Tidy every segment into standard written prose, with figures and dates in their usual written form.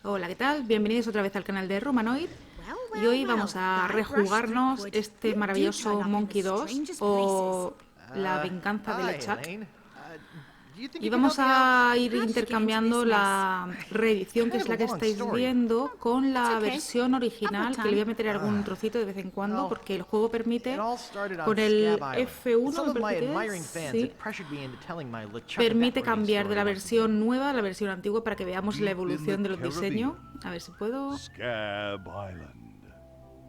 Hola, ¿qué tal? Bienvenidos otra vez al canal de Romanoid. Y hoy vamos a rejugarnos este maravilloso Monkey 2 o la venganza de LeChuck's. Y vamos a ir intercambiando la reedición, que es la que estáis viendo, con la versión original, que le voy a meter algún trocito de vez en cuando, porque el juego permite, con el F1, me parece que es, sí, permite cambiar de la versión nueva a la versión antigua para que veamos la evolución de los diseños. A ver si puedo...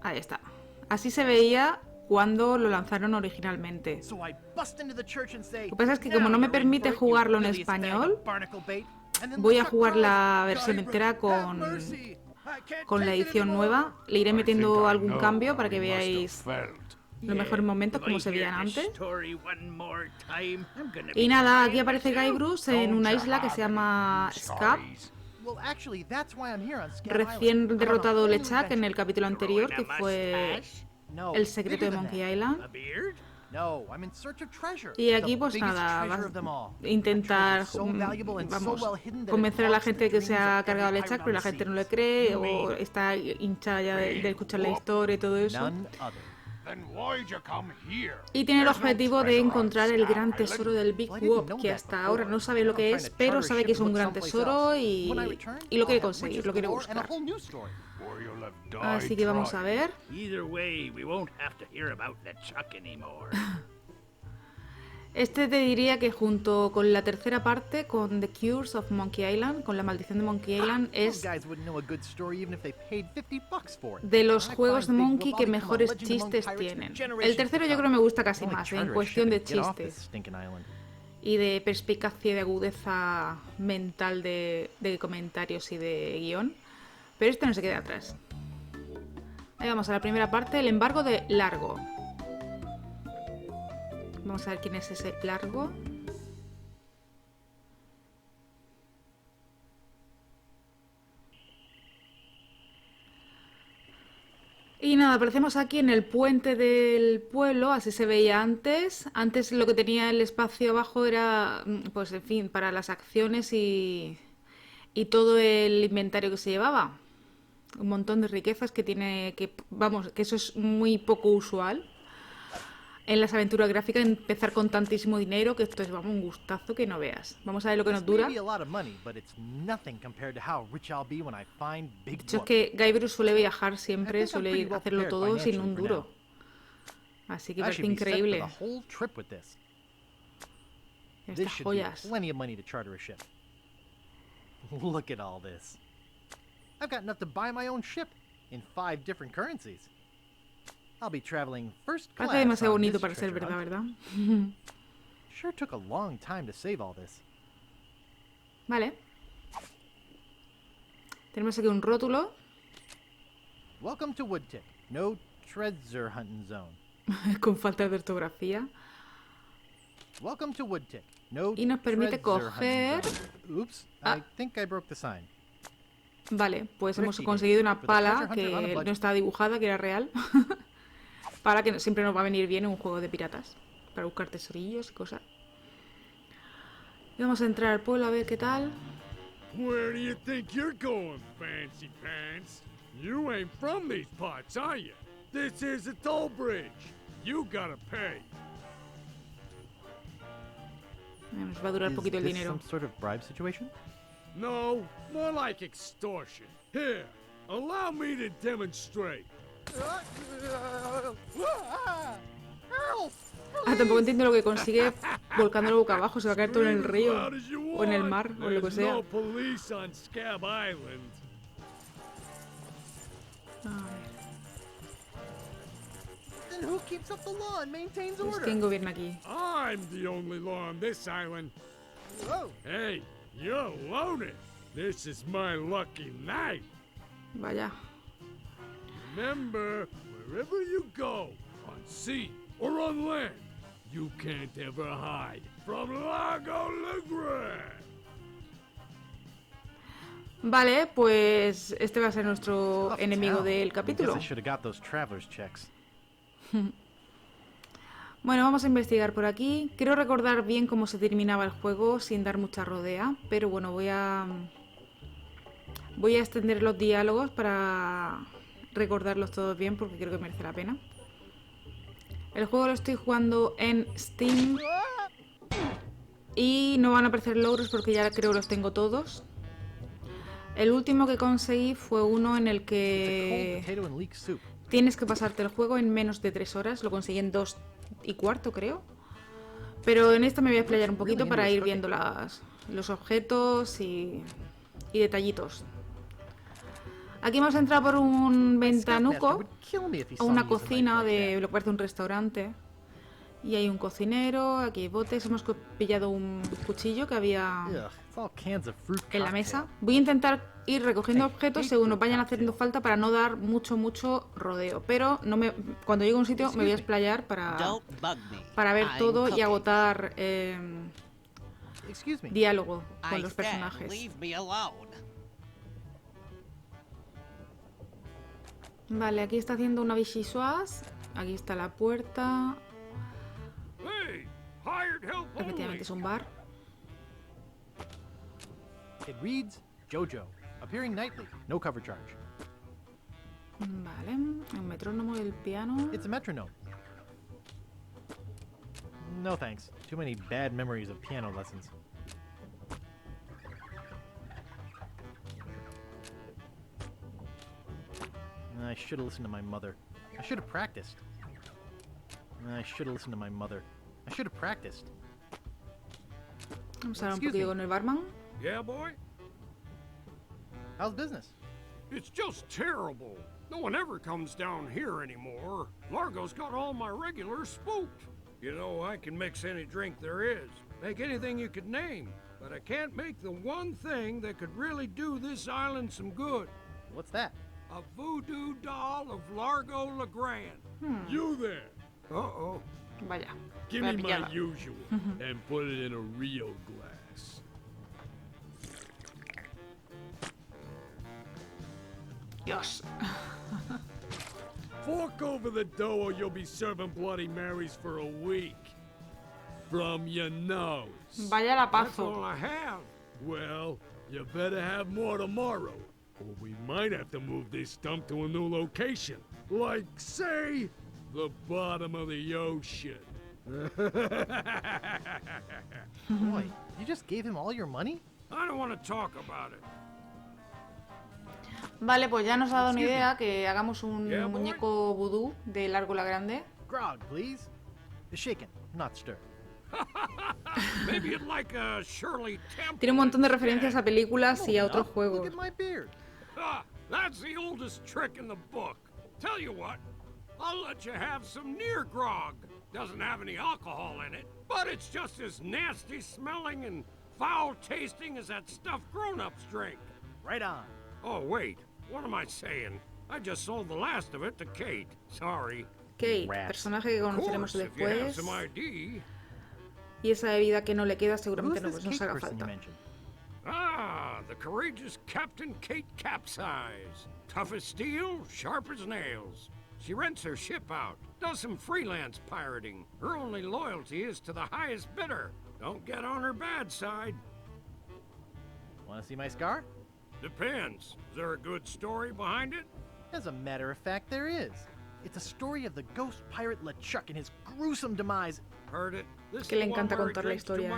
Ahí está. Así se veía cuando lo lanzaron originalmente. Lo que pasa es que como no me permite jugarlo en español, voy a jugar la versión entera con la edición nueva. Le iré metiendo algún cambio para que veáis los mejores momentos como se veían antes. Y nada, aquí aparece Guybrush en una isla que se llama Scabb. Recién derrotado LeChuck's en el capítulo anterior, que fue el secreto de Monkey Island. Y aquí pues nada, vas a intentar convencer a la gente de que se ha cargado LeChuck's, pero la gente no le cree o está hinchada ya de escuchar la historia y todo eso. Y tiene el objetivo de encontrar el gran tesoro del Big Wop, que hasta ahora no sabe lo que es, pero sabe que es un gran tesoro y lo quiere conseguir, lo quiere buscar. Así que vamos a ver. Este te diría que junto con la tercera parte, con The Curse of Monkey Island, con la maldición de Monkey Island, es de los juegos de Monkey que mejores chistes tienen. El tercero yo creo me gusta casi más, en cuestión de chistes y de perspicacia y de agudeza mental de comentarios y de guión. Pero este no se queda atrás. Ahí vamos a la primera parte, el embargo de Largo. Vamos a ver quién es ese Largo. Y nada, aparecemos aquí en el puente del pueblo, así se veía antes. Antes lo que tenía el espacio abajo era, pues en fin, para las acciones y todo el inventario que se llevaba. Un montón de riquezas que tiene, vamos, que eso es muy poco usual en las aventuras gráficas, empezar con tantísimo dinero, que esto es, vamos, un gustazo que no veas. Vamos a ver lo que nos dura. De hecho, es que Guybrush suele viajar siempre, suele hacerlo todo sin un duro. Así que parece increíble. Estas joyas. Look at all this. I've got enough to buy my own ship in 5 different currencies. I'll be traveling first class. Parece demasiado bonito para ser verdad, ¿verdad? Sure took a long time to save all this. Vale. Tenemos aquí un rótulo. Welcome to Woodtick. No treasure hunting zone. Con falta de ortografía. Welcome to Woodtick. No y nos permite coger... Oops, I think I broke the sign. Vale, pues hemos conseguido una pala que no estaba dibujada, que era real. Pala que siempre nos va a venir bien en un juego de piratas, para buscar tesorillos y cosas. Y vamos a entrar al pueblo a ver qué tal. Where do you think you're going, fancy pants? You ain't from these parts, are you? This is a toll bridge. You gotta pay. Nos va a durar poquito el dinero. Some sort of bribe situation? No, more like extortion. Here, allow me to demonstrate. Tampoco entiendo lo que consigue volcándolo boca abajo. Se va a caer todo en el río o en el mar o lo que sea. No police on Scabb Island. Then who keeps up the law and maintains Pues order? ¿quién gobierna aquí? I'm the only law on this island. Whoa. Hey, you're loaded. This is my lucky night. Vaya. Remember, wherever you go, on sea or on land, you can't ever hide from Largo de Grande. Vale, pues este va a ser nuestro enemigo del capítulo. Bueno, vamos a investigar por aquí. Quiero recordar bien cómo se terminaba el juego sin dar mucha rodea, pero bueno, voy a Voy a extender los diálogos para recordarlos todos bien porque creo que merece la pena. El juego lo estoy jugando en Steam y no van a aparecer logros porque ya creo que los tengo todos. El último que conseguí fue uno en el que tienes que pasarte el juego en menos de 3 horas. Lo conseguí en 2 y cuarto, creo. Pero en esta me voy a explayar un poquito para ir viendo los objetos y detallitos. Aquí hemos entrado por un ventanuco a una cocina de lo que parece un restaurante. Y hay un cocinero, aquí hay botes. Hemos pillado un cuchillo que había en la mesa. Voy a intentar ir recogiendo objetos según nos vayan haciendo falta para no dar mucho rodeo. Pero cuando llegue a un sitio me voy a explayar para ver todo y agotar diálogo con los personajes. Vale, aquí está haciendo una vichyssoise. Aquí está la puerta. Efectivamente es un bar. It reads Jojo, appearing nightly, no cover charge. Vale, el metrónomo del piano. It's a metronome. No thanks. Too many bad memories of piano lessons. I should have listened to my mother. I should have practiced. I should have listened to my mother. I should have practiced. Vamos a hablar un poquito con el barman. Yeah, boy? How's business? It's just terrible. No one ever comes down here anymore. Largo's got all my regulars spooked. You know, I can mix any drink there is, make anything you could name, but I can't make the one thing that could really do this island some good. What's that? A voodoo doll of Largo Grande. You there? Uh-oh. Vaya. Give me my usual and put it in a real glass. Dios. Fork over the dough or you'll be serving Bloody Marys for a week. From your nose. Vaya That's lapazo. all I have. Well, you better have more tomorrow. Or we might have to move this stump to a new location. Like, say, the bottom of the ocean. Boy, you just gave him all your money? I don't want to talk about it. Vale, pues ya nos ha dado una idea que hagamos un muñeco vudú de Largo la Grande. Grog, please. Shaken, not stirred. Maybe you'd like a Shirley Temple. Tiene un montón de referencias a películas y a otros Look juegos. at my beard. That's the oldest trick in the book. Tell you what, I'll let you have some near grog. Doesn't have any alcohol in it, but it's just as nasty smelling and foul tasting as that stuff grown-ups drink. Right on. Oh, wait, what am I saying? I just sold the last of it to Kate. Sorry. Kate, personaje que conoceremos después. Y esa bebida que no le queda seguramente nos haga falta. Ah, the courageous Captain Kate Capsize. Tough as steel, sharp as nails. She rents her ship out, does some freelance pirating. Her only loyalty is to the highest bidder. Don't get on her bad side. Want to see my scar? Depends. Is there a good story behind it? As a matter of fact, there is. It's a story of the ghost pirate LeChuck and his gruesome demise. Heard it. Que le encanta contar la historia,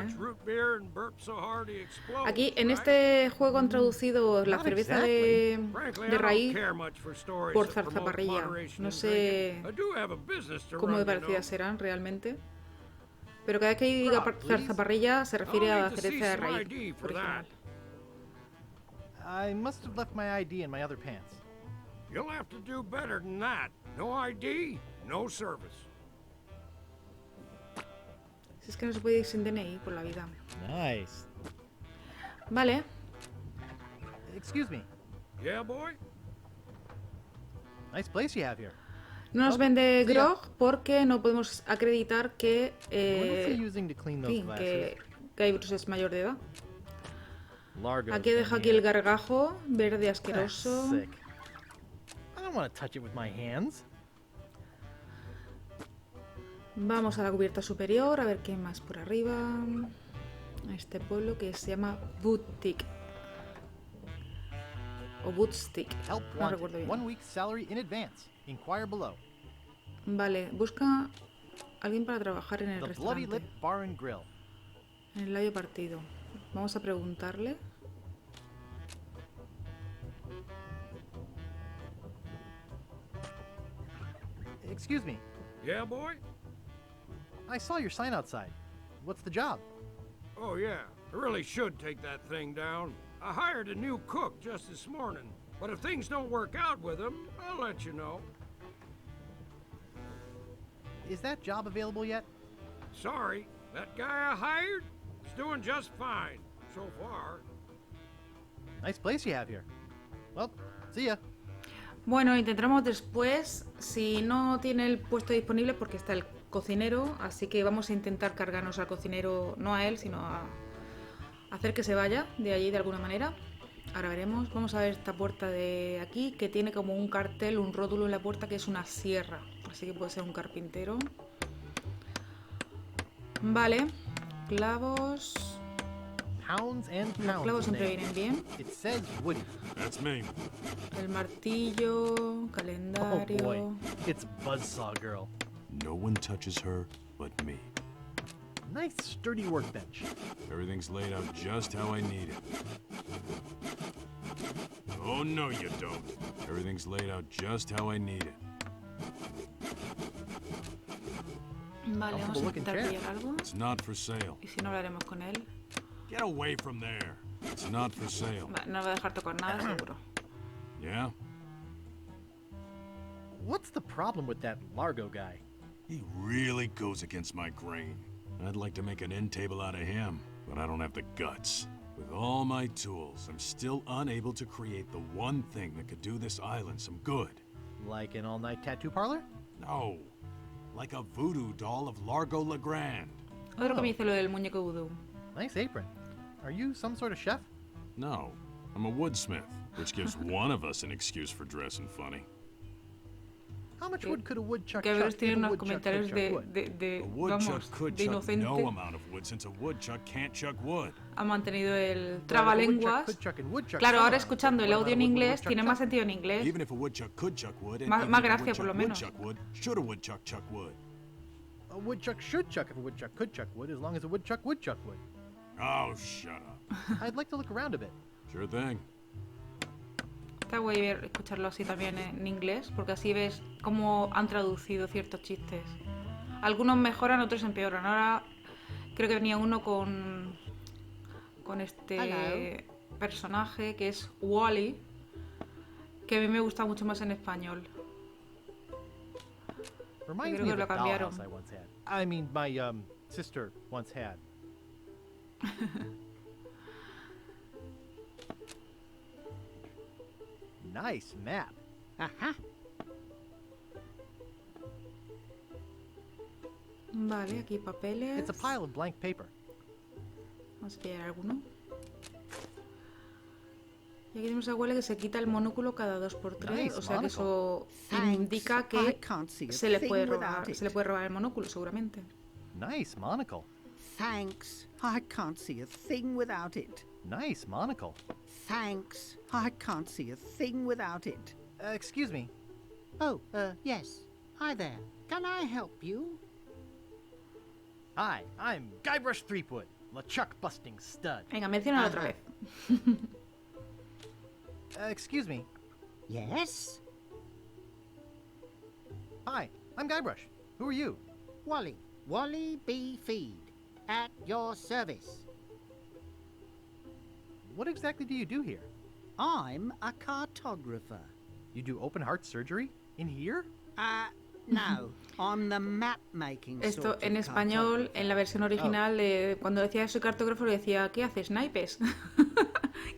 Aquí, en este juego han traducido la cerveza de raíz por zarzaparrilla. No sé cómo de parecidas serán realmente. Pero cada vez que diga zarzaparrilla se refiere a la cerveza de raíz original. I must have left my ID in my other pants. You'll have to do better than that. No ID, no service. Si es que no se puede ir sin DNI por la vida. Nice. Vale. Excuse me. Yeah, boy. Nice place you have here. No nos vende grog porque no podemos acreditar que Guybrush es mayor de edad. Aquí deja aquí el gargajo verde asqueroso. I don't want to touch it with my hands. Vamos a la cubierta superior a ver qué hay más por arriba. A este pueblo que se llama Boutique. o bootstick. Help No wanted. recuerdo bien. 1 week's salary in advance. Inquire below. Vale, busca alguien para trabajar en el The Bloody Lip restaurante. Bar and Grill. En el labio partido. Vamos a preguntarle. Excuse me. Yeah, boy? I saw your sign outside. What's the job? Oh, yeah. I really should take that thing down. I hired a new cook just this morning. But if things don't work out with him, I'll let you know. Is that job available yet? Sorry, that guy I hired is doing just fine so far. Nice place you have here. Well, see ya. Bueno, intentaremos después. Si no tiene el puesto disponible, porque está el cocinero, así que vamos a intentar cargarnos al cocinero, no a él, sino a hacer que se vaya de allí de alguna manera. Ahora veremos. Vamos a ver esta puerta de aquí, que tiene como un cartel, un rótulo en la puerta que es una sierra. Así que puede ser un carpintero. Vale. Clavos. Pounds and Los pounds. clavos in siempre there. vienen bien. It says wooden. That's me. El martillo, Oh boy, calendario. it's Buzzsaw Girl. No one touches her but me. Nice sturdy workbench. Everything's laid out just how I need it. Oh, no, you don't. Everything's laid out just how I need it. Vale, vamos a Comfortable looking intentar chair. pillar algo. It's not for sale. Y si no, hablaremos con él. Get away from there. It's not for sale. Vale, no va a dejar tocar nada, seguro. Yeah? What's the problem with that Largo guy? He really goes against my grain. I'd like to make an end table out of him, but I don't have the guts. With all my tools, I'm still unable to create the one thing that could do this island some good. Like an all-night tattoo parlor? No. Like a voodoo doll of Largo Grande. Otro que me dice lo del muñeco vudú. Nice apron. Are you some sort of chef? No, I'm a woodsmith, which gives one of us an excuse for dressing funny. How much wood could a woodchuck Que a veces chuck tiene if a unos woodchuck comentarios could chuck wood? A woodchuck vamos, could de chuck inocente. no amount of wood since a woodchuck can't chuck wood. Ha mantenido el But if a woodchuck trabalenguas. could chuck and woodchuck Claro, some ahora amount, escuchando el what audio en about a wood inglés woodchuck tiene chuck? más sentido en inglés. Even if a woodchuck could chuck wood, and Más- even más if a gracia, por woodchuck lo would menos. chuck wood, should a woodchuck chuck wood? A woodchuck should chuck if a woodchuck could chuck wood, as long as a woodchuck would chuck wood. Oh, shut up. I'd like to look around a bit. Sure thing. Está guay escucharlo así también en inglés, porque así ves cómo han traducido ciertos chistes. Algunos mejoran, otros empeoran. Ahora creo que venía uno con este personaje que es Wally, que a mí me gusta mucho más en español. Reminds creo me que of lo a cambiaron. dollhouse I once had. I mean, my sister once had. Nice map. Ajá. Vale, aquí papeles. It's a pile of blank paper. Vamos a pillar alguno. Y aquí tenemos a Wally que se quita el monóculo cada 2×3, Nice o sea que monocle. eso Thanks. indica I que can't see a se le thing puede without robar, it. se le puede robar el monóculo seguramente. Nice monocle. Thanks. I can't see a thing without it. Nice monocle. Thanks. I can't see a thing without it. Excuse me. Oh, yes. Hi there. Can I help you? Hi, I'm Guybrush Threepwood, LeChuck busting stud. Venga, menciónalo otra vez. Excuse me. Yes? Hi, I'm Guybrush. Who are you? Wally. Wally B. Feed. At your service. What exactly do you do here? I'm a cartographer. You do open heart surgery? In here? No. I'm the map-making Esto sort en of español, cartographer. en la versión original, cuando decía soy cartógrafo, le decía, ¿qué haces? ¿Naipes?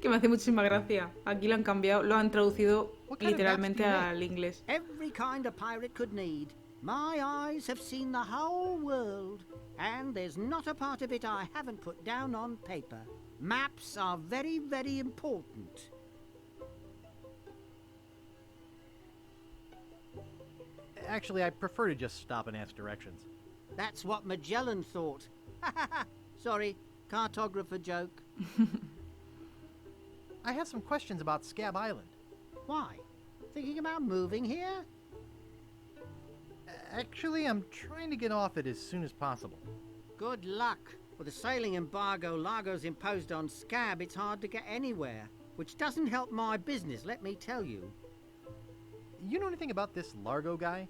Que me hace muchísima gracia. Aquí lo han cambiado, lo han traducido What kind of literalmente maps do you al inglés. Every kind a pirate could need. My eyes have seen the whole world, and there's not a part of it I haven't put down on paper. Maps are very, very important. Actually, I prefer to just stop and ask directions. That's what Magellan thought. Sorry, cartographer joke. I have some questions about Scabb Island. Why? Thinking about moving here? Actually, I'm trying to get off it as soon as possible. Good luck. With the sailing embargo Largo's imposed on Scabb, it's hard to get anywhere. Which doesn't help my business, let me tell you. You know anything about this Largo guy?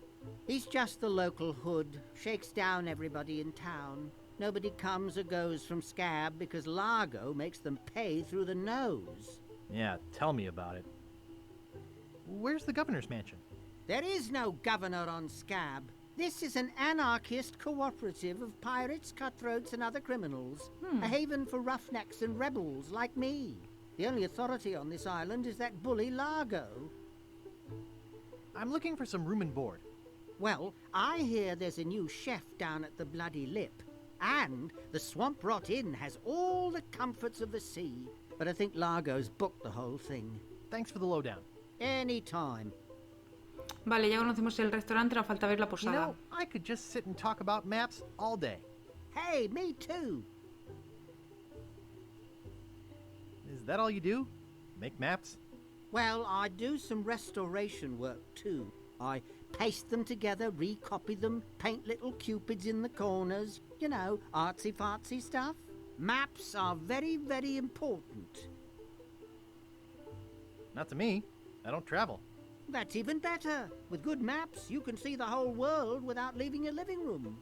He's just the local hood. Shakes down everybody in town. Nobody comes or goes from Scabb because Largo makes them pay through the nose. Yeah, tell me about it. Where's the governor's mansion? There is no governor on Scabb. This is an anarchist cooperative of pirates, cutthroats, and other criminals. A haven for roughnecks and rebels like me. The only authority on this island is that bully Largo. I'm looking for some room and board. Well, I hear there's a new chef down at the Bloody Lip. And the Swamp Rot Inn has all the comforts of the sea. But I think Largo's booked the whole thing. Thanks for the lowdown. Anytime. Vale, ya conocemos el restaurante, nos falta ver la You posada. know, I could just sit and talk about maps all day. Hey, me too. Is that all you do? Make maps? Well, I do some restoration work too. I paste them together, recopy them, paint little cupids in the corners. You know, artsy-fartsy stuff. Maps are very, very important. Not to me. I don't travel. That's even better. With good maps, you can see the whole world without leaving your living room.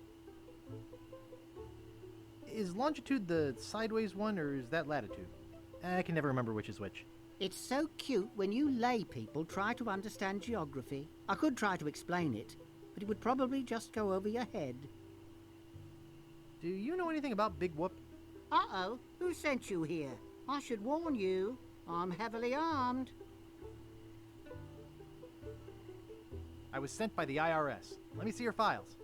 Is longitude the sideways one, or is that latitude? I can never remember which is which. It's so cute when you lay people try to understand geography. I could try to explain it, but it would probably just go over your head. Do you know anything about Big Whoop? Uh-oh, who sent you here? I should warn you, I'm heavily armed. I was sent by the IRS. Let me see your files.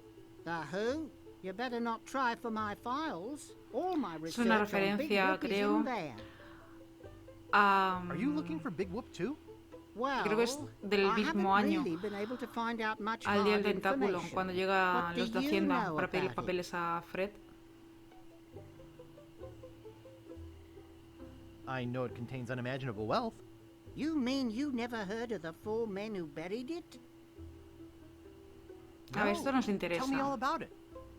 The who? You better not try for my files. All my Es research una on Big referencia, Whoop is creo. in there. Are you looking for Big Whoop too? Well, Creo que es del I mismo haven't año. really been able to find out much Al día del hard tentáculo, information. cuando llegan What los do de you Hacienda know para pedir about it? papeles a Fred. I know it contains unimaginable wealth. You mean you never heard of the 4 men who buried it? A ver, esto nos Tell me all interesa. about it.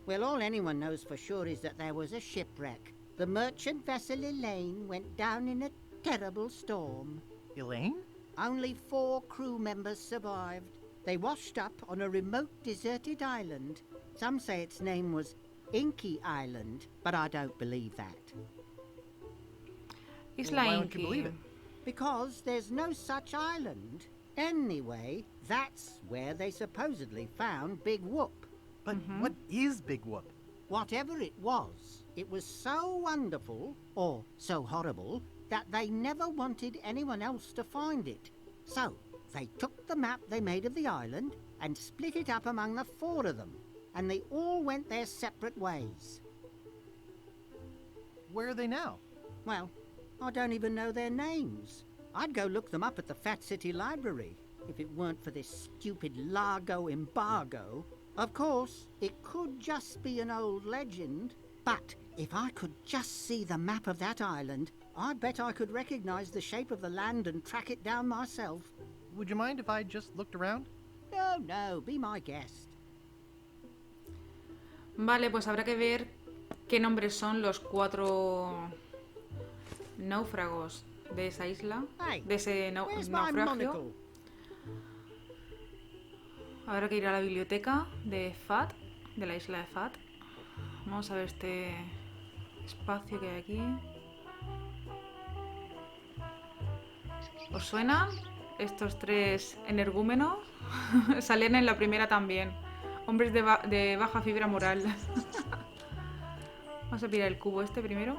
Well, all anyone knows for sure is that there was a shipwreck. The merchant vessel Elaine went down in a terrible storm. Elaine? Only 4 crew members survived. They washed up on a remote deserted island. Some say its name was Inky Island, but I don't believe that. Isla Why don't you believe Inky. it? Because there's no such island. Anyway, that's where they supposedly found Big Whoop. But what is Big Whoop? Whatever it was so wonderful, or so horrible, that they never wanted anyone else to find it. So, they took the map they made of the island and split it up among the 4 of them, and they all went their separate ways. Where are they now? Well, I don't even know their names. I'd go look them up at the Fat City Library, if it weren't for this stupid Largo embargo. Of course, it could just be an old legend, but if I could just see the map of that island, I bet I could recognize the shape of the land and track it down myself. Would you mind if I just looked around? No, be my guest. Vale, pues habrá que ver qué nombres son los 4 náufragos de esa isla, Hey, de ese where's my naufragio. monocle? Habrá que ir a la biblioteca de Fat, de la isla de Fat. Vamos a ver este espacio que hay aquí. ¿Os suenan estos 3 energúmenos? Salían en la primera también. Hombres de baja fibra moral. Vamos a pillar el cubo este primero.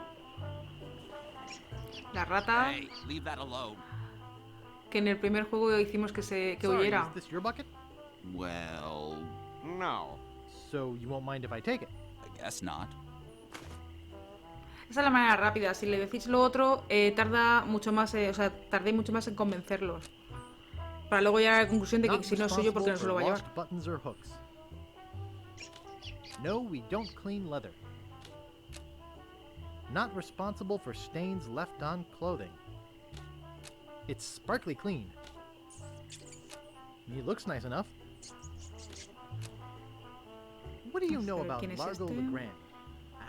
La rata, Hey, leave that alone. que en el primer juego hicimos que Sorry, huyera. is this your bucket? Well, no. So you won't mind if I take it? I guess not. Esa es la manera rápida. Si le decís lo otro, tarda mucho más, o sea, tardé mucho más en convencerlos. Para luego llegar a la conclusión de que Not si no es suyo, porque no se lo va a responsible llevar. for lost buttons or hooks. No, we don't clean leather. Not responsible for stains left on clothing. It's sparkly clean. He looks nice enough. What do you know about ¿Quién es Largo este? the Grande?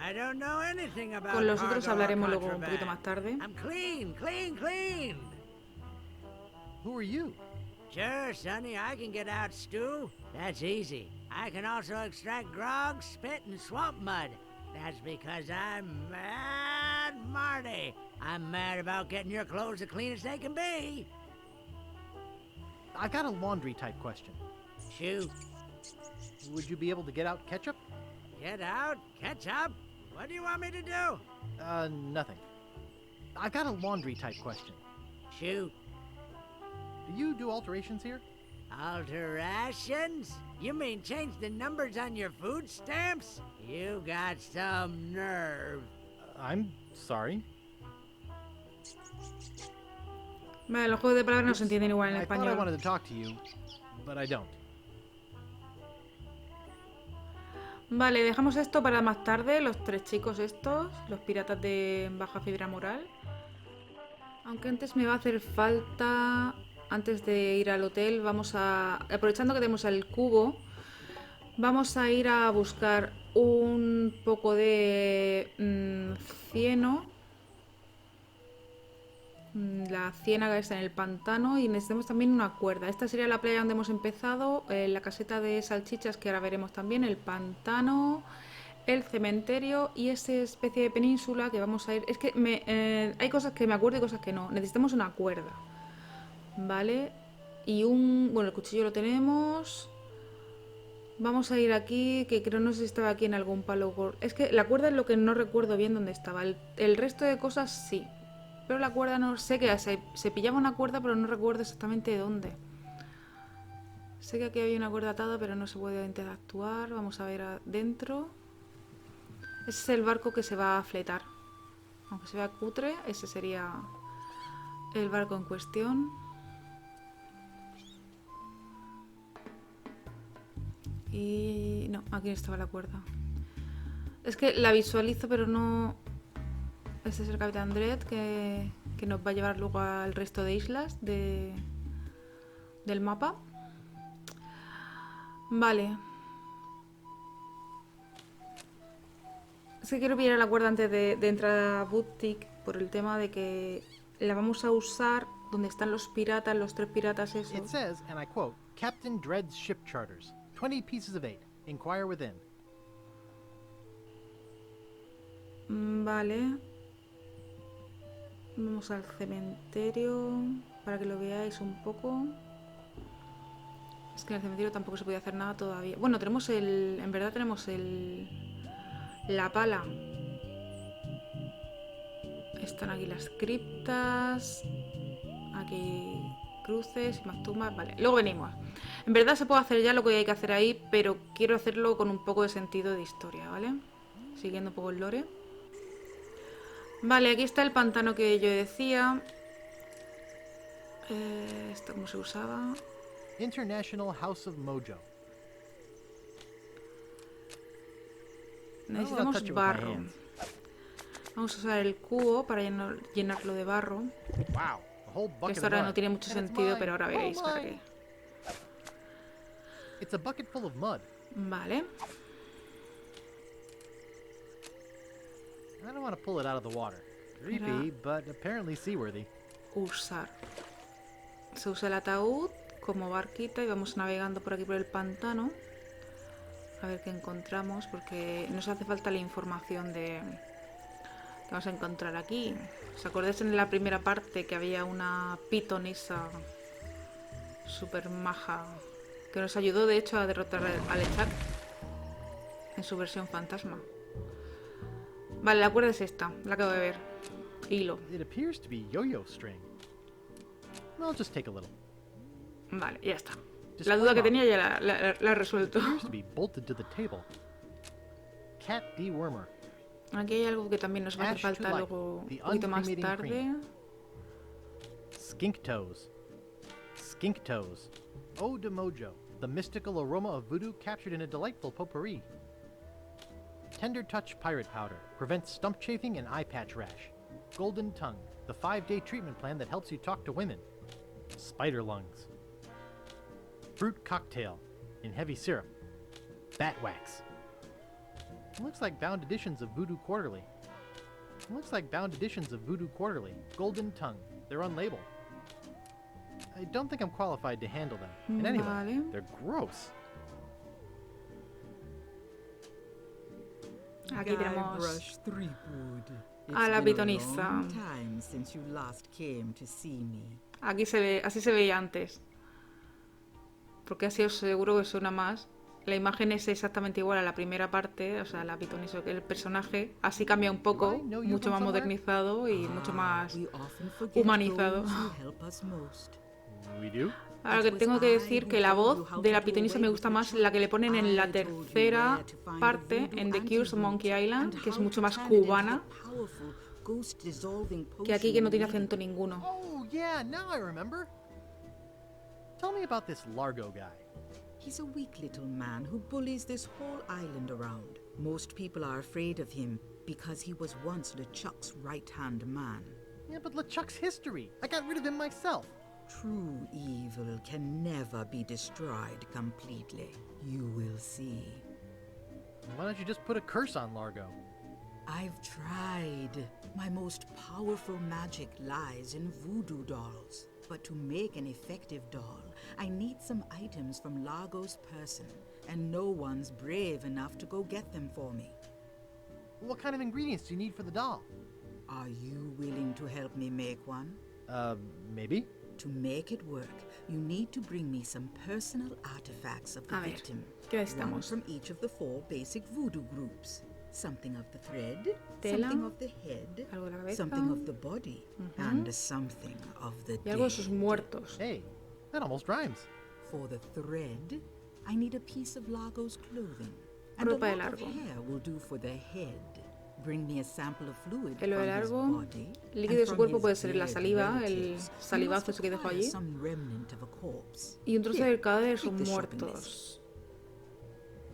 I don't know anything about Con los otros cargo or hablaremos luego un contraband. poquito más tarde. I'm clean, clean, clean. Who are you? Sure, Sonny, I can get out stew. That's easy. I can also extract grog, spit, and swamp mud. That's because I'm Mad Marty. I'm mad about getting your clothes as clean as they can be. I got a laundry type question. Shoot. Would you be able to get out ketchup? Get out, catch up. What do you want me to do? Nothing. I got a laundry type question. Shoot. Do you do alterations here? Alterations? You mean change the numbers on your food stamps? You got some nerve. I'm sorry. Vale, los juegos de palabras no se entienden igual en I thought I español. wanted to talk to you, but I don't. Vale, dejamos esto para más tarde, los tres chicos estos, los piratas de baja fibra moral. Aunque antes me va a hacer falta, antes de ir al hotel, vamos a, aprovechando que tenemos el cubo, vamos a ir a buscar un poco de cieno. La ciénaga está en el pantano y necesitamos también una cuerda. Esta sería la playa donde hemos empezado, la caseta de salchichas que ahora veremos también, el pantano, el cementerio y esa especie de península que vamos a ir... Es que hay cosas que me acuerdo y cosas que no. Necesitamos una cuerda, ¿vale? Y bueno, el cuchillo lo tenemos. Vamos a ir aquí, que creo no sé si estaba aquí en algún palo. Es que la cuerda es lo que no recuerdo bien dónde estaba. El resto de cosas sí. Pero la cuerda no sé que se pillaba una cuerda, pero no recuerdo exactamente dónde. Sé que aquí había una cuerda atada, pero no se puede interactuar. Vamos a ver adentro. Ese es el barco que se va a fletar. Aunque se vea cutre, ese sería el barco en cuestión. Y no, aquí no estaba la cuerda. Es que la visualizo, pero no... Este es el Capitán Dredd que nos va a llevar luego al resto de islas del mapa. Vale. Es que quiero pillar la cuerda antes de entrar a Boutique por el tema de que la vamos a usar donde están los piratas, los tres piratas esos. It says, and I quote, Captain Dredd's ship charters. 20 pieces of 8. Inquire within. Vale. Vamos al cementerio para que lo veáis un poco. Es que en el cementerio tampoco se puede hacer nada todavía. Bueno, tenemos en verdad tenemos la pala. Están aquí las criptas. Aquí cruces y más tumbas. Vale, luego venimos. En verdad se puede hacer ya lo que hay que hacer ahí, pero quiero hacerlo con un poco de sentido de historia, ¿vale? Siguiendo un poco el lore. Vale, aquí está el pantano que yo decía. ¿Esto cómo se usaba? International House of Mojo. Necesitamos barro. Vamos a usar el cubo para llenarlo de barro. Wow, a whole Que bucket esto of ahora mud. no tiene mucho And it's sentido, mine. pero ahora veréis Oh, para mine. qué. It's a bucket full of mud. Vale. I don't want to pull it out of the water. Creepy, but apparently seaworthy. Usar. Se usa el ataúd como barquita y vamos navegando por aquí por el pantano. A ver qué encontramos, porque nos hace falta la información de que vamos a encontrar aquí. ¿Os acordáis en la primera parte que había una pitonisa super maja que nos ayudó de hecho a derrotar a LeChuck's en su versión fantasma? Vale, la cuerda es esta, la acabo de ver. Hilo. It appears to be yo-yo string. I'll just take a little. Vale, ya está. Just La duda que climb tenía ya la he resuelto. Appears to be bolted to the table. Cat dewormer. Aquí hay algo que también nos va a hacer Ash to falta light, luego the un poquito más uncremating tarde. cream. Skink toes. Skink toes. Ode to Mojo. The mystical aroma of voodoo captured in a delightful potpourri. Tender touch pirate powder. Prevents stump chafing and eye patch rash. Golden tongue. The 5-day treatment plan that helps you talk to women. Spider lungs. fruit cocktail in heavy syrup. Bat wax. It looks like bound editions of Voodoo Quarterly. Golden tongue. They're unlabeled. I don't think I'm qualified to handle them. And anyway, Vale. they're gross. Aquí tenemos Guybrush Threepwood. a la It's been a pitonisa. long time since you last came to see me. Aquí se ve, así se veía antes. Porque así os seguro que suena más. La imagen es exactamente igual a la primera parte, o sea, la pitonisa, que el personaje. Así cambia un poco, mucho más modernizado y mucho más We often forget humanizado. those who help us most. We do? Ahora que tengo que decir que la voz de la pitonisa me gusta más la que le ponen en la tercera parte, en The Cures of Monkey Island, que es mucho más cubana, que aquí que no tiene acento ninguno. Oh, yeah, now I remember. Tell me about this Largo guy. He's a weak little man who bullies this whole island around. Most people are afraid of him because he was once LeChuck's right-hand man. Yeah, but LeChuck's history. I got rid of him myself. True evil can never be destroyed completely. You will see. Why don't you just put a curse on Largo? I've tried. My most powerful magic lies in voodoo dolls. But to make an effective doll, I need some items from Largo's person, and no one's brave enough to go get them for me. What kind of ingredients do you need for the doll? Are you willing to help me make one? Maybe? To make it work, you need to bring me some personal artifacts of the A ver, victim. ¿qué One necesitamos? from each of the 4 basic voodoo groups. Something of the thread, Tela, something of the head, algo de la cabeza, something of the body, and something of the y algo de dead. sus muertos. Hey, that almost rhymes. For the thread, I need a piece of Largo's clothing. And a Ropa de lock of Largo. hair will do for the head. Bring me a sample of fluid Pelo de from his largo, body, líquido and de su from cuerpo his puede ser la dead saliva, el relatives. You salivazo must ese que dejó acquire allí, some remnant of a corpse. y un trozo Here, del cadáver de sus take the shopping list. muertos.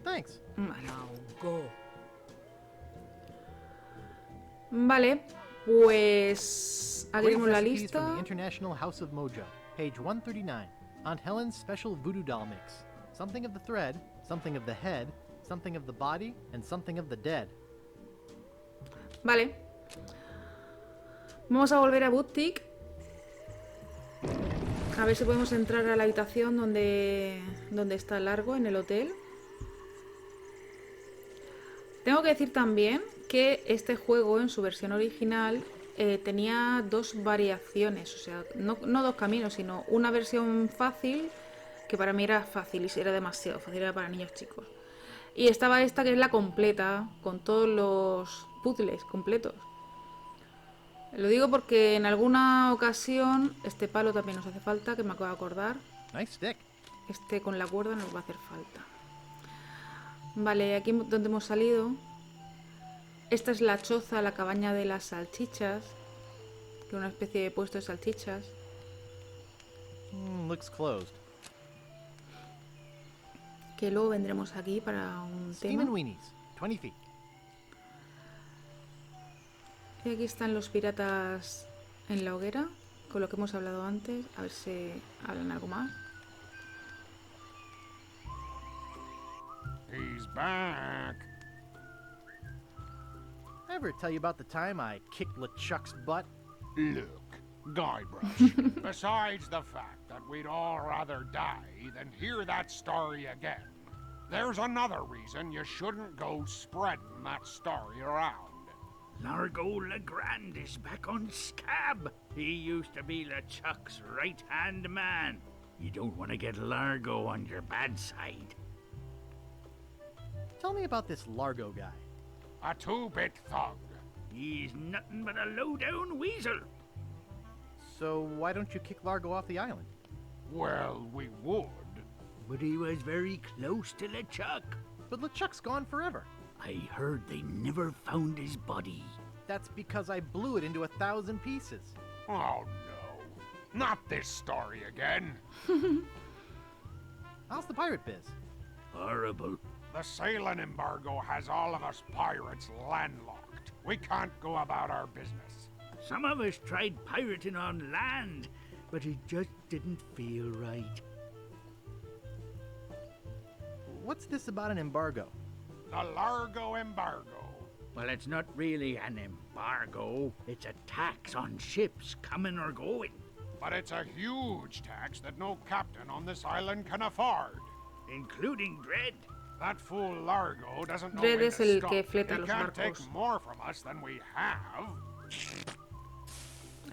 Thanks. Vale. Now go. Vale, pues aquí Great tenemos la recipes from lista. the International House of Mojo, page 139. Aunt Helen's special voodoo doll mix. Something of the thread, something of the head, something of the body, and something of the dead. Vale. Vamos a volver a Boutique. A ver si podemos entrar a la habitación donde está Largo, en el hotel. Tengo que decir también que este juego en su versión original tenía 2 variaciones, o sea, no 2 caminos, sino una versión fácil, que para mí era fácil y era demasiado fácil, era para niños chicos. Y estaba esta que es la completa, con todos los puzzles completos. Lo digo porque en alguna ocasión este palo también nos hace falta, que me acabo de acordar. Nice stick. Este con la cuerda nos va a hacer falta. Vale, aquí donde hemos salido. Esta es la choza, la cabaña de las salchichas. Que es una especie de puesto de salchichas. Looks closed. Que luego vendremos aquí para un Steam tema. and weenies, 20 feet. Y aquí están los piratas en la hoguera, con lo que hemos hablado antes. A ver si hablan algo más. He's back. Ever tell you about the time I kicked LeChuck's butt? Look, Guybrush, besides the fact that we'd all rather die than hear that story again, there's another reason you shouldn't go spreading that story around. Largo Grande is back on Scabb. He used to be LeChuck's right-hand man. You don't want to get Largo on your bad side. Tell me about this Largo guy. A 2-bit thug. He's nothing but a low-down weasel. So why don't you kick Largo off the island? Well, we would. But he was very close to LeChuck. But LeChuck's gone forever. I heard they never found his body. That's because I blew it into 1,000 pieces. Oh no, not this story again. How's the pirate biz? Horrible. The sailing embargo has all of us pirates landlocked. We can't go about our business. Some of us tried pirating on land, but it just didn't feel right. What's this about an embargo? The Largo embargo. Well, it's not really an embargo. It's a tax on ships coming or going. But it's a huge tax that no captain on this island can afford. Including Dread. That fool Largo doesn't know Dread when es to el stop. que fleta He los can't take barcos. more from us than we have.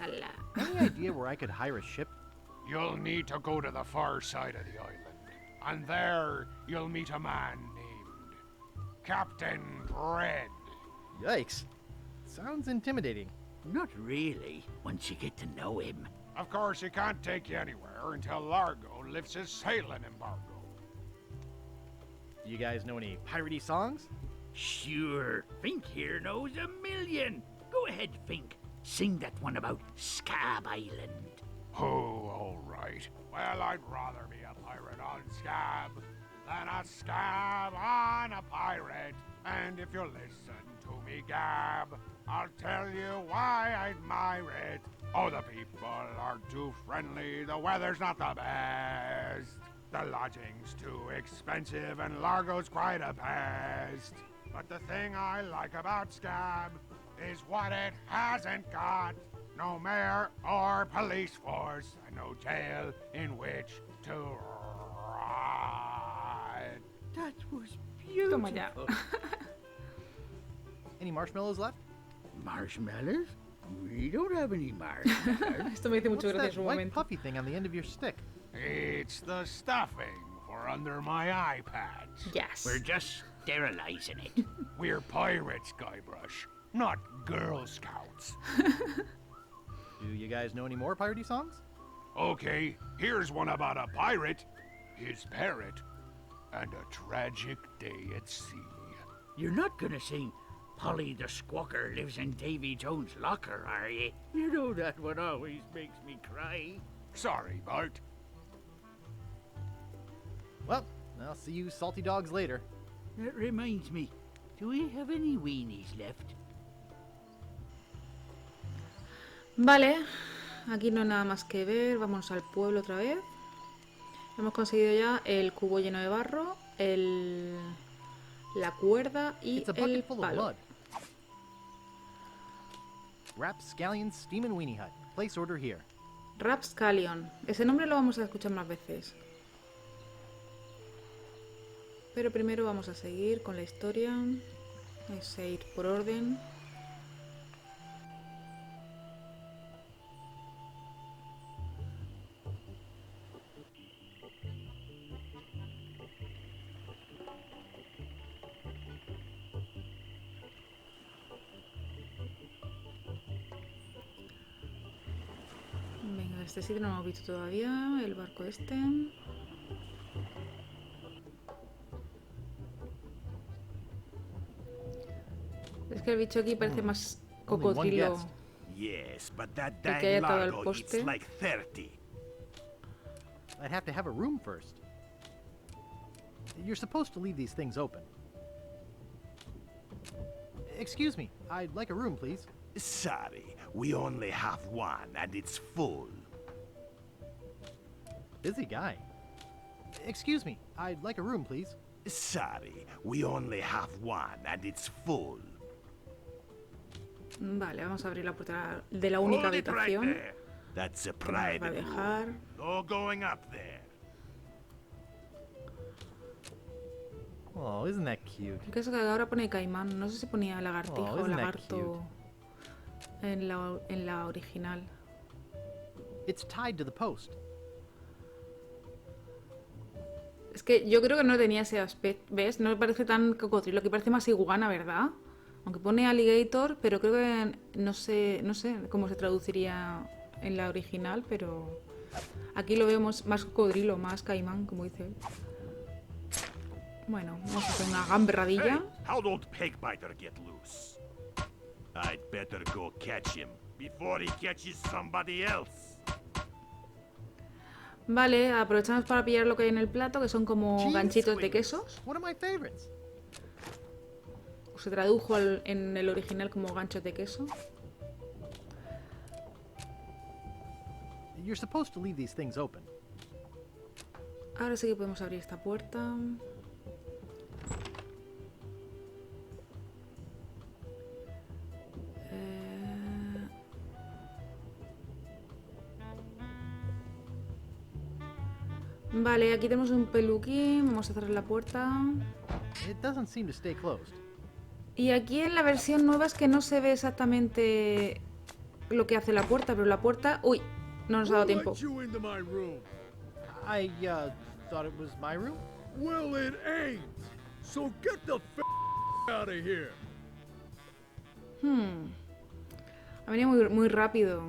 Ala. Any idea where I could hire a ship? You'll need to go to the far side of the island. And there you'll meet a man named Captain Dread. Yikes. Sounds intimidating. Not really, once you get to know him. Of course, he can't take you anywhere until Largo lifts his sailing embargo. Do you guys know any piratey songs? Sure, Fink here knows a million. Go ahead, Fink. Sing that one about Scabb Island. Oh, all right. Well, I'd rather be a pirate on Scabb than a scab on a pirate. And if you'll listen to me, Gab, I'll tell you why I admire it. Oh, the people are too friendly, the weather's not the best. The lodging's too expensive and Largo's quite a pest. But the thing I like about Scabb is what it hasn't got. No mayor or police force, and no jail in which to ride. That was Toma ya. beautiful. Any marshmallows left? Marshmallows? We don't have any marshmallows. Esto me dice mucho What's gracia en that su white momento. puffy thing on the end of your stick? It's the stuffing for under my eye patch. Yes. We're just sterilizing it. We're pirates, Guybrush, not Girl Scouts. Do you guys know any more piratey songs? Okay, here's one about a pirate, his parrot, and a tragic day at sea. You're not gonna sing Polly the Squawker lives in Davy Jones' locker, are you? You know that one always makes me cry. Sorry, Bart. Well, I'll see you salty dogs later. That reminds me, do we have any weenies left? Vale, aquí no hay nada más que ver. Vamos al pueblo otra vez. Hemos conseguido ya el cubo lleno de barro, la cuerda y It's a el bucket full of palo. mud. Rapscallion's Steamin' Weenie Hut. Place order here. Rapscallion. Ese nombre lo vamos a escuchar más veces. Pero primero vamos a seguir con la historia. Vamos a ir por orden. Venga, este sitio no lo hemos visto todavía. El barco este. Es que el bicho aquí parece más Only one cocodrilo. guest. Yes, but that que dang haya atado al Largo poste. eats like 30. I'd have to have a room first. You're supposed to leave these things open. Excuse me, I'd like a room, please. Sorry, we only have one and it's full. Busy guy. Excuse me, I'd like a room, please. Sorry, we only have one and it's full. Vale, vamos a abrir la puerta de la única Hold it right habitación. there. That's a Que nos va a private dejar. room. No going up there. Oh, isn't that cute? El caso es que ahora pone caimán. No sé si ponía lagartijo Oh, o isn't that lagarto en la original. It's tied to the post. Es que yo creo que no tenía ese aspecto. ¿Ves? No me parece tan cocodrilo, que parece más iguana, ¿verdad? Aunque pone alligator, pero creo que no sé cómo se traduciría en la original, pero aquí lo vemos más cocodrilo, más caimán, como dice él. Bueno, vamos a hacer una Hey, gamberradilla. how'd old Pegbiter get loose? I'd better go catch him before he catches somebody else. Vale, aprovechamos para pillar lo que hay en el plato, que son como Cheese ganchitos de squeeze. quesos. One of my favorites. Se tradujo en el original como ganchos de queso. You're supposed to leave these things open. Ahora sí que podemos abrir esta puerta. Vale, aquí tenemos un peluquín. Vamos a cerrar la puerta. It doesn't seem to stay closed. Y aquí en la versión nueva es que no se ve exactamente lo que hace la puerta, pero la puerta... Uy, no nos ha dado tiempo. I thought it was my room. Well, it ain't. So get the out of here. Ha venido muy rápido.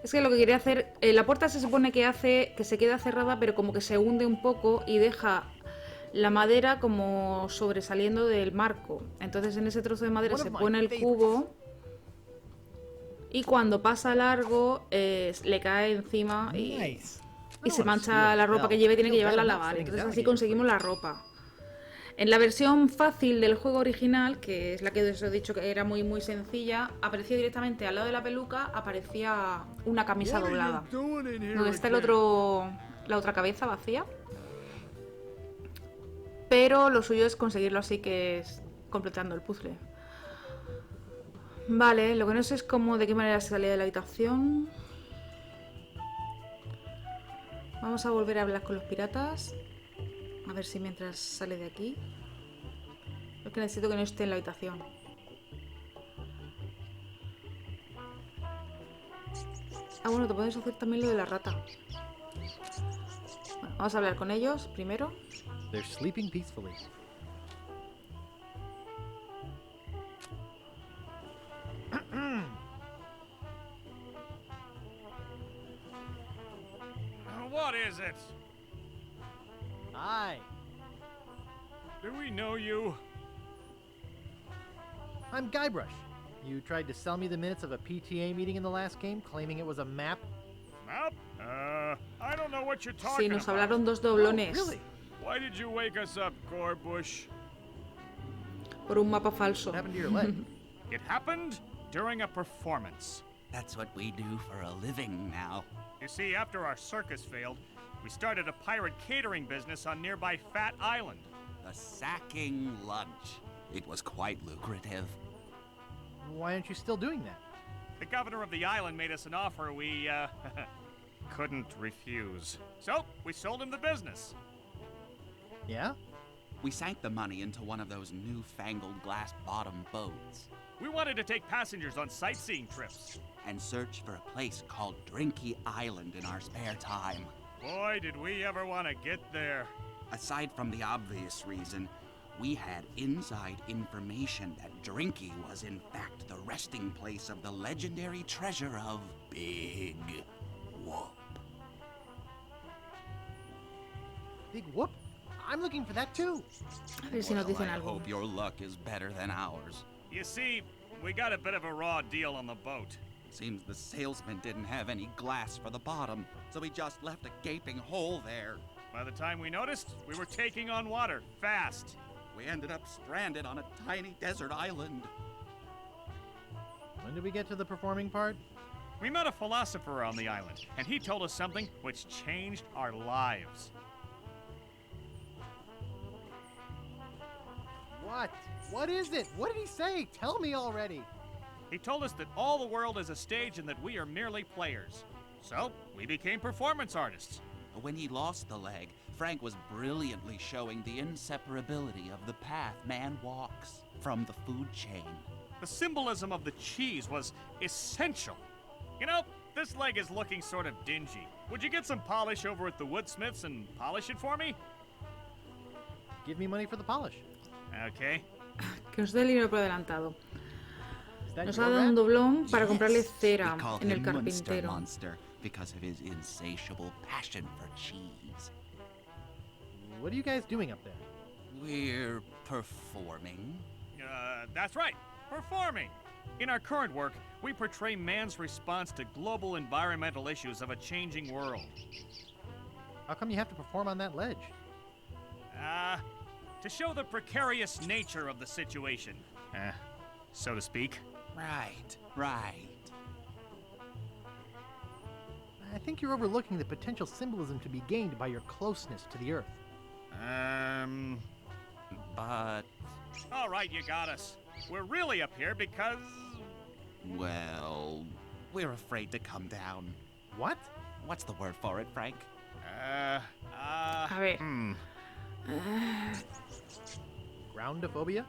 Es que lo que quería hacer... la puerta se supone que hace que se queda cerrada, pero como que se hunde un poco y deja la madera como sobresaliendo del marco. Entonces en ese trozo de madera se pone el cubo y cuando pasa largo le cae encima y se mancha la ropa que lleve y tiene que llevarla a lavar. Entonces así conseguimos la ropa. En la versión fácil del juego original, que es la que os he dicho que era muy sencilla, aparecía directamente al lado de la peluca, aparecía una camisa doblada. Donde está la otra cabeza vacía. Pero lo suyo es conseguirlo así, que es completando el puzzle. Vale, lo que no sé es cómo, de qué manera se salía de la habitación. Vamos a volver a hablar con los piratas. A ver si mientras sale de aquí. Es que necesito que no esté en la habitación. Ah, bueno, te puedes hacer también lo de la rata. Bueno, vamos a hablar con ellos primero. They're sleeping peacefully. What is it? Hi. Do we know you? I'm Guybrush. You tried to sell me the minutes of a PTA meeting in the last game, claiming it was a map. Map? I don't know what you're Sí, talking nos about. hablaron dos doblones. Really? Why did you wake us up, Gorbush? Por un mapa falso. What happened to your leg? It happened during a performance. That's what we do for a living now. You see, after our circus failed, we started a pirate catering business on nearby Fat Island. A sacking lunch. It was quite lucrative. Why aren't you still doing that? The governor of the island made us an offer we, couldn't refuse. So, we sold him the business. Yeah? We sank the money into one of those newfangled glass-bottom boats. We wanted to take passengers on sightseeing trips. And search for a place called Drinky Island in our spare time. Boy, did we ever want to get there. Aside from the obvious reason, we had inside information that Drinky was in fact the resting place of the legendary treasure of Big Whoop. Big whoop? I'm looking for that too. A ver si nos dicen I algo. hope your luck is better than ours. You see, we got a bit of a raw deal on the boat. Seems the salesman didn't have any glass for the bottom, so he just left a gaping hole there. By the time we noticed, we were taking on water, fast. We ended up stranded on a tiny desert island. When did we get to the performing part? We met a philosopher on the island, and he told us something which changed our lives. What? What is it? What did he say? Tell me already. He told us that all the world is a stage and that we are merely players. So, we became performance artists. When he lost the leg, Frank was brilliantly showing the inseparability of the path man walks from the food chain. The symbolism of the cheese was essential. You know, this leg is looking sort of dingy. Would you get some polish over at the Woodsmiths and polish it for me? Give me money for the polish. Okay. Que nos dé el dinero por adelantado. Is that Nos your ha dado un rat? doblón para comprarle Yes, cera we called en el him carpintero. Monster because of his insatiable passion for cheese. What are you guys doing up there? We're performing. That's right. Performing. In our current work, we portray man's response to global environmental issues of a changing world. How come you have to perform on that ledge? To show the precarious nature of the situation. So to speak. Right. I think you're overlooking the potential symbolism to be gained by your closeness to the Earth. But, All right, you got us. We're really up here because... well, we're afraid to come down. What? What's the word for it, Frank? A ver. Groundophobia?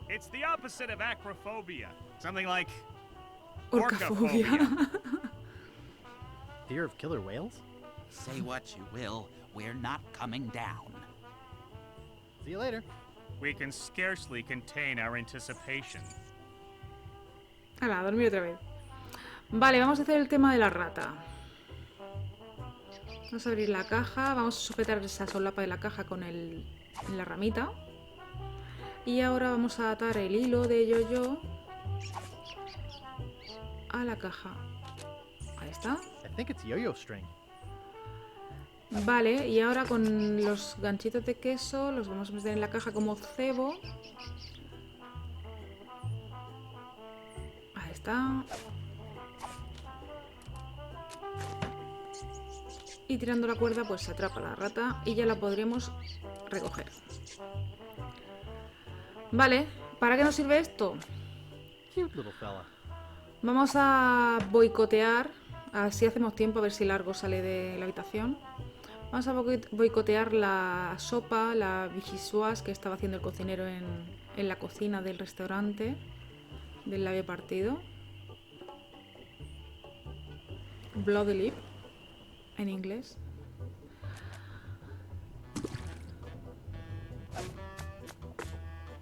It's the opposite of acrophobia. Something like Orcafobia. Fear of killer whales? Say what you will, we're not coming down. See you later. we can scarcely contain our anticipation. Hala, a dormir otra vez. Vale, vamos a hacer el tema de la rata. Vamos a abrir la caja, vamos a sujetar esa solapa de la caja con la ramita. Y ahora vamos a atar el hilo de yo-yo a la caja. Ahí está. I think it's yo-yo string. Vale, y ahora con los ganchitos de queso los vamos a meter en la caja como cebo. Ahí está. Y tirando la cuerda pues se atrapa la rata y ya la podremos recoger. Vale, ¿para qué nos sirve esto? Cute little fella. Vamos a boicotear, así hacemos tiempo a ver si Largo sale de la habitación. Vamos a boicotear la sopa, la vichyssoise que estaba haciendo el cocinero en la cocina del restaurante del labio partido. Bloody lip en inglés.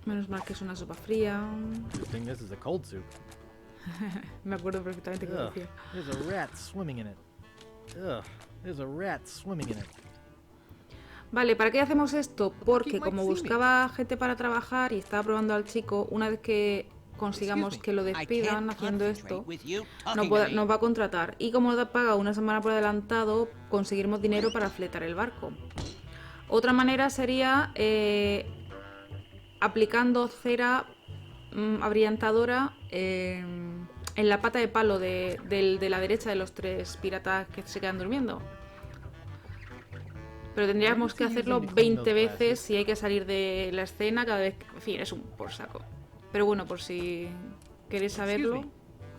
Menos mal que es una sopa fría. Good thing this is a cold soup. Me acuerdo perfectamente que lo Ugh, decía. there's a rat swimming in it. Ugh, there's a rat swimming in it. Vale, ¿para qué hacemos esto? Porque como buscaba gente para trabajar y estaba probando al chico, una vez que consigamos que lo despidan haciendo esto, nos va a contratar. Y como paga una semana por adelantado, conseguiremos dinero para fletar el barco. Otra manera sería aplicando cera abrillantadora en la pata de palo de la derecha de los tres piratas que se quedan durmiendo. Pero tendríamos que hacerlo 20 veces si hay que salir de la escena cada vez. En fin, es un por saco. Pero bueno, por si queréis saberlo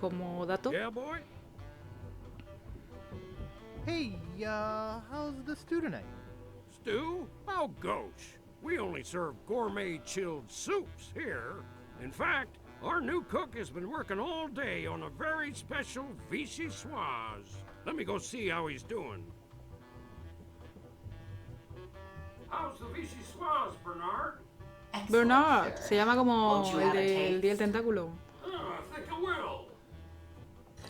como dato. Yeah, boy? Hey, how's the stew tonight? Stew? Oh, gosh. We only serve gourmet chilled soups here. In fact, our new cook has been working all day on a very special vichyssoise. Let me go see how he's doing. How's the vichyssoise, Bernard? Bernard, se llama como el del Día del Tentáculo. I think I will.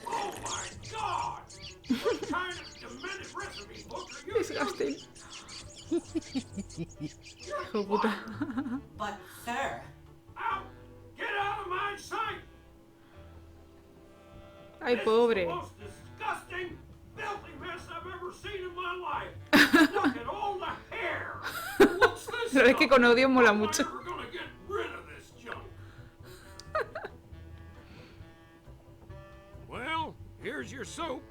Oh my God! What kind of demented recipe book are you Disgusting. using? Hijo de puta. But, sir, Out! Get out of my sight! Ay, This pobre. is the most disgusting, filthy mess I've ever seen in my life. Look at all the hair. What's this? Pero es que con odio mola mucho. How am I ever gonna get rid of this junk? Well, here's your soup.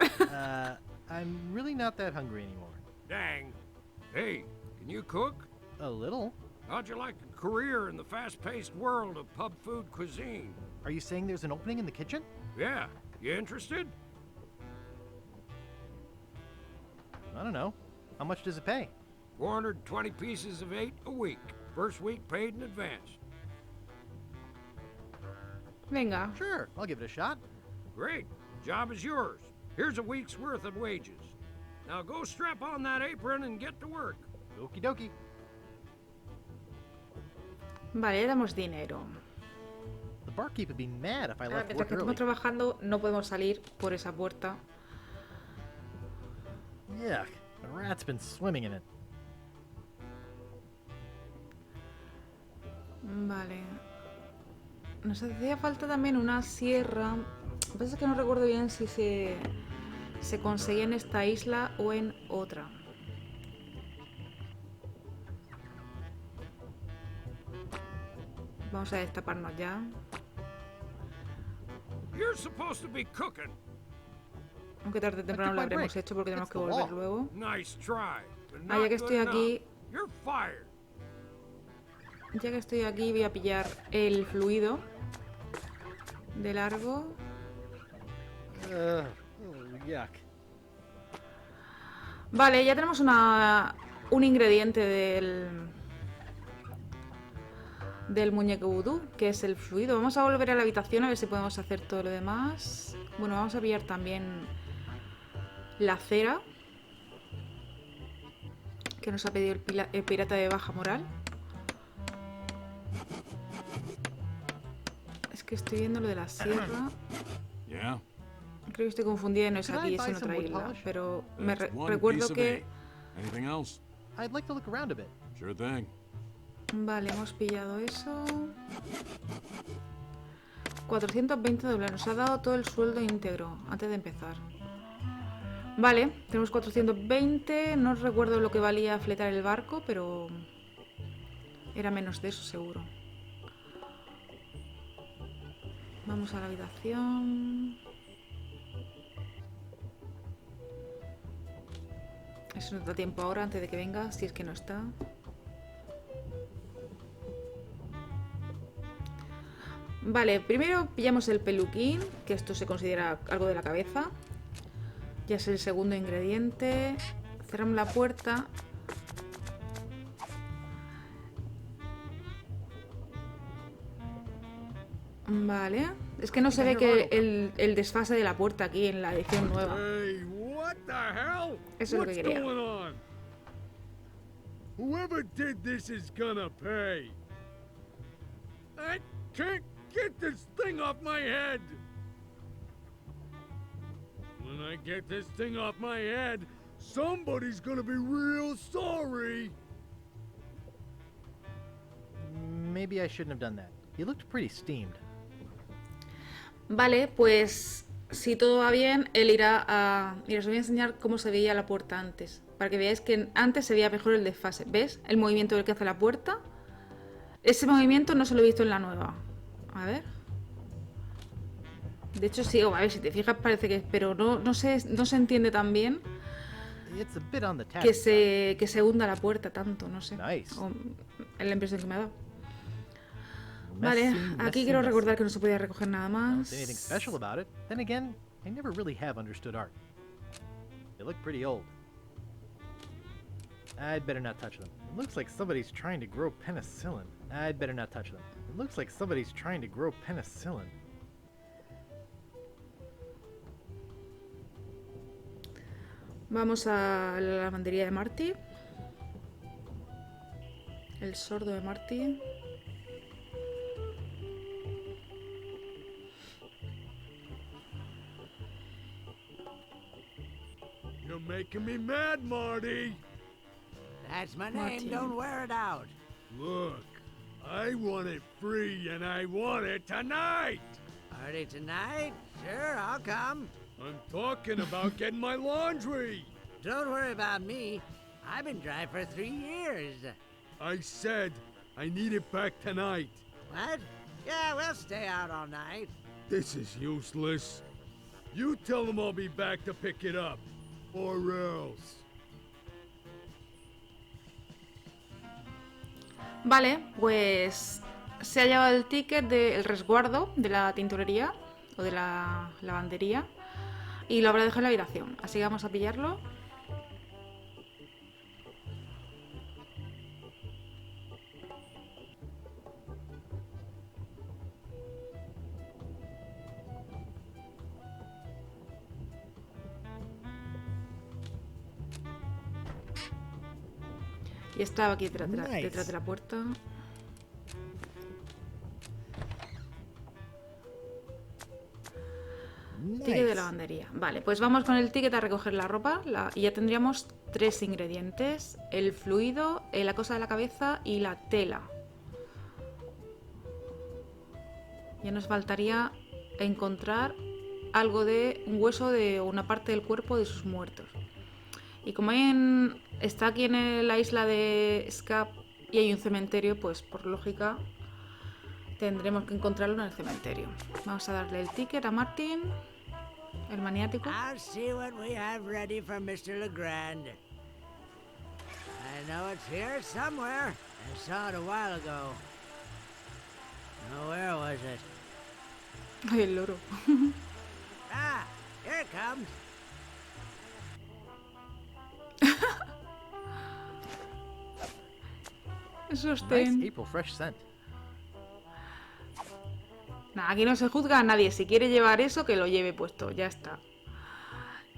I'm really not that hungry anymore. Dang. Hey, can you cook? A little. How'd you like a career in the fast-paced world of pub food cuisine? Are you saying there's an opening in the kitchen? Yeah, you interested? I don't know. How much does it pay? 420 pieces of 8 a week. First week paid in advance. Venga. Sure, I'll give it a shot. Great. Job is yours. Here's a week's worth of wages. Now go strap on that apron and get to work. Okie dokie. Vale, le damos dinero. The barkeep would be mad if I Ahora, left mientras work que early. estamos trabajando, no podemos salir por esa puerta. Yuck, the rat's been swimming in it. Vale. Nos hacía falta también una sierra. Lo que pasa es que no recuerdo bien si se conseguía en esta isla o en otra. Vamos a destaparnos ya. You're supposed to be cooking. Aunque tarde o temprano lo habremos hecho porque tenemos que volver luego. Nice try. But Ah, ya not que good estoy aquí, enough. You're fired. ya que estoy aquí voy a pillar el fluido de Largo. Vale, ya tenemos un ingrediente del muñeco vudú, que es el fluido. Vamos a volver a la habitación a ver si podemos hacer todo lo demás. Bueno, vamos a pillar también la cera que nos ha pedido el pirata de baja moral. Es que estoy viendo lo de la sierra. Creo que estoy confundida y no es aquí, es en otra isla. Pero me recuerdo que... Vale, hemos pillado eso. 420 dólares. Nos ha dado todo el sueldo íntegro antes de empezar. Vale, tenemos 420. No recuerdo lo que valía fletar el barco, pero era menos de eso seguro. Vamos a la habitación. Eso nos da tiempo ahora antes de que venga, si es que no está. Vale, primero pillamos el peluquín, que esto se considera algo de la cabeza. Ya es el segundo ingrediente. Cerramos la puerta. Vale. Es que no se ve que el desfase de la puerta aquí en la edición nueva. Eso es lo que quería. Whoever did this is gonna pay. I can't get this thing off my head. When I get this thing off my head, somebody's gonna be real sorry. Maybe I shouldn't have done that. You looked pretty steamed. Vale, pues si todo va bien, él irá a... Mira, os voy a enseñar cómo se veía la puerta antes. Para que veáis que antes se veía mejor el desfase. ¿Ves? El movimiento del que hace la puerta. Ese movimiento no se lo he visto en la nueva. A ver. De hecho sí, a ver, si te fijas parece que... Pero no se entiende tan bien que se hunda la puerta tanto, no sé. Es la impresión que me ha dado. Vale, aquí quiero recordar que no se podía recoger nada más. I'd better not touch them. It looks like somebody's trying to grow penicillin. I'd better not touch them. It looks like somebody's trying to grow penicillin. Vamos a la lavandería de Marty. El sordo de Marty. You're making me mad, Marty. That's my name, don't wear it out. Look, I want it free and I want it tonight. Party tonight? Sure, I'll come. I'm talking about getting my laundry. Don't worry about me. I've been dry for 3 years. I said I need it back tonight. What? Yeah, we'll stay out all night. This is useless. You tell them I'll be back to pick it up. Or else. Vale, pues se ha llevado el ticket del resguardo de la tintorería o de la lavandería y lo habrá dejado en la habitación. Así que vamos a pillarlo. Y estaba aquí detrás de la puerta. Ticket de lavandería. Vale, pues vamos con el ticket a recoger la ropa. Y ya tendríamos 3 ingredientes. El fluido, la cosa de la cabeza y la tela. Ya nos faltaría encontrar algo de un hueso de una parte del cuerpo de sus muertos. Y como está aquí en la isla de Scabb y hay un cementerio, pues por lógica tendremos que encontrarlo en el cementerio. Vamos a darle el ticket a Martin, el maniático. I'll see what we have ready for Mr. Grande. I know it's here somewhere. I saw it a while ago. Now where was it? Ay, el loro. Ah, here it comes. Sostén. Nice April fresh scent. Nah, aquí no se juzga a nadie. Si quiere llevar eso, que lo lleve puesto. Ya está.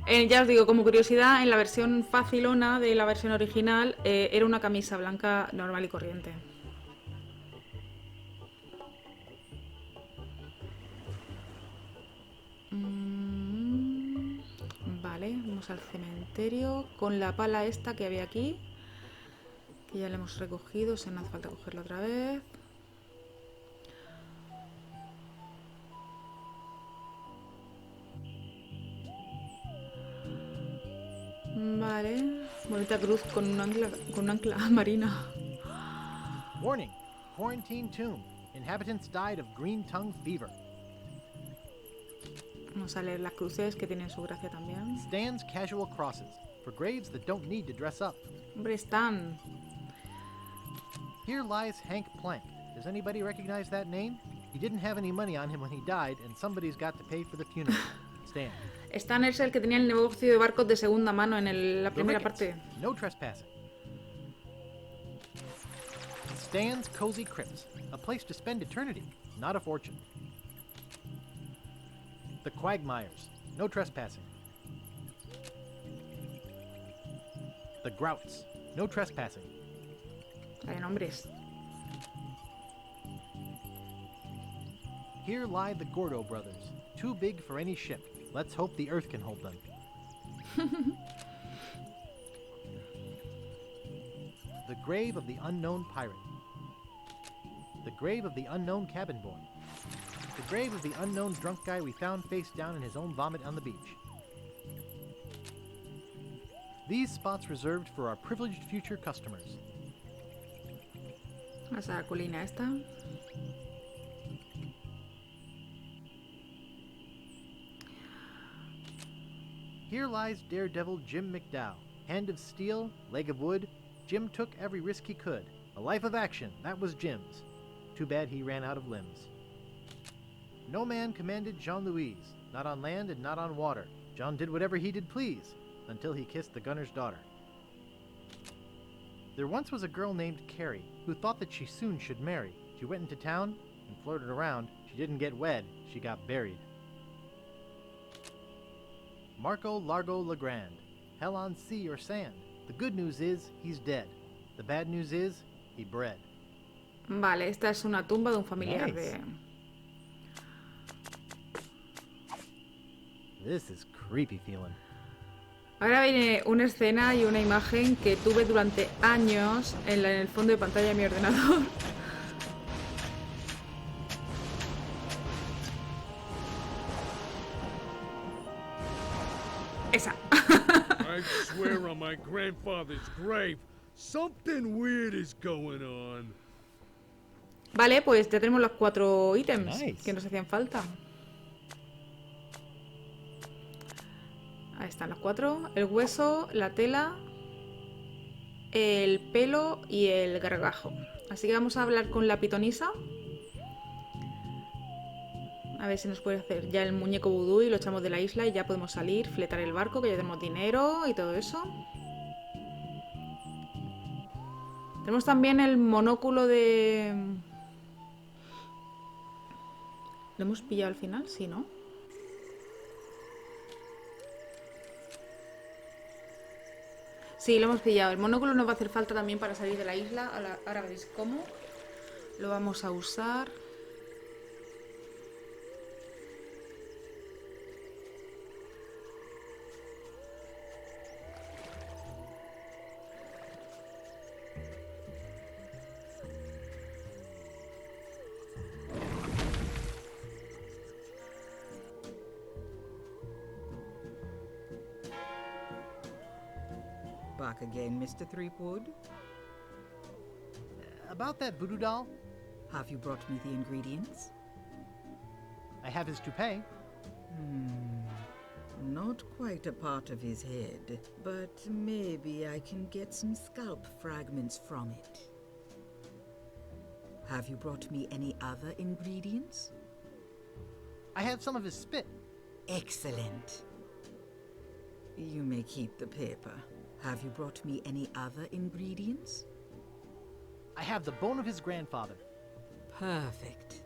Ya os digo, como curiosidad, en la versión facilona de la versión original era una camisa blanca normal y corriente. Vale, vamos al cementerio con la pala esta que había aquí, que ya la hemos recogido, o sea, no hace falta cogerla otra vez. Vale, bonita cruz con un ancla marina. Warning. Quarantine tomb. Inhabitants died of green tongue fever. Vamos a leer las cruces, que tienen su gracia también. Stands casual crosses. For graves that don't need to dress up. Hombre, están. Here lies Hank Plank. Does anybody recognize that name? He didn't have any money on him when he died, and somebody's got to pay for the funeral. Stan. Stan es el que tenía el negocio de barcos de segunda mano en la primera parte. No trespassing. Stan's Cozy Crypts. A place to spend eternity, not a fortune. The Quagmires. No trespassing. The Grouts. No trespassing. Hay nombres. Here lie the Gordo brothers. Too big for any ship. Let's hope the Earth can hold them. The grave of the unknown pirate. The grave of the unknown cabin boy. The grave of the unknown drunk guy we found face down in his own vomit on the beach. These spots reserved for our privileged future customers. Vamos a la colina esta. Here lies daredevil Jim McDowell. Hand of steel, leg of wood. Jim took every risk he could. A life of action, that was Jim's. Too bad he ran out of limbs. No man commanded Jean-Louise, not on land and not on water. John did whatever he did please, until he kissed the gunner's daughter. There once was a girl named Carrie, who thought that she soon should marry. She went into town and flirted around. She didn't get wed, she got buried. Marco Largo Legrand. Hell on sea or sand. The good news is, he's dead. The bad news is, he bred. Vale, esta es una tumba de un familiar Nice. This is creepy feeling. Ahora viene una escena y una imagen que tuve durante años en el fondo de pantalla de mi ordenador. Esa. I swear on my grandfather's grave, something weird is going on. Vale, pues ya tenemos los 4 ítems Nice. que nos hacían falta. Ahí están los 4. El hueso, la tela, el pelo y el gargajo. Así que vamos a hablar con la pitonisa. A ver si nos puede hacer ya el muñeco vudú y lo echamos de la isla y ya podemos salir, fletar el barco, que ya tenemos dinero y todo eso. Tenemos también el monóculo de... ¿Lo hemos pillado al final? Sí, ¿no? Sí, lo hemos pillado. El monóculo nos va a hacer falta también para salir de la isla. Ahora veréis cómo. Lo vamos a usar. Back again, Mr. Threepwood. About that voodoo doll, Have you brought me the ingredients? I have his toupee. Not quite a part of his head, but maybe I can get some scalp fragments from it. Have you brought me any other ingredients? I have some of his spit. Excellent. You may keep the paper. Have you brought me any other ingredients? I have the bone of his grandfather. Perfect.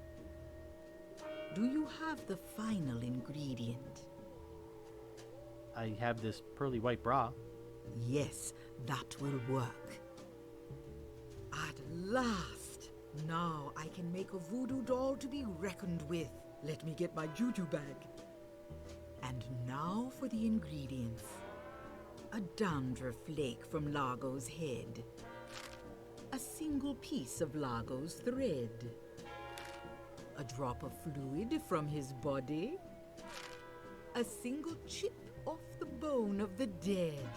Do you have the final ingredient? I have this pearly white bra. Yes, that will work. At last! Now I can make a voodoo doll to be reckoned with. Let me get my juju bag. And now for the ingredients. A dandruff flake from Largo's head. A single piece of Largo's thread. A drop of fluid from his body. A single chip off the bone of the dead.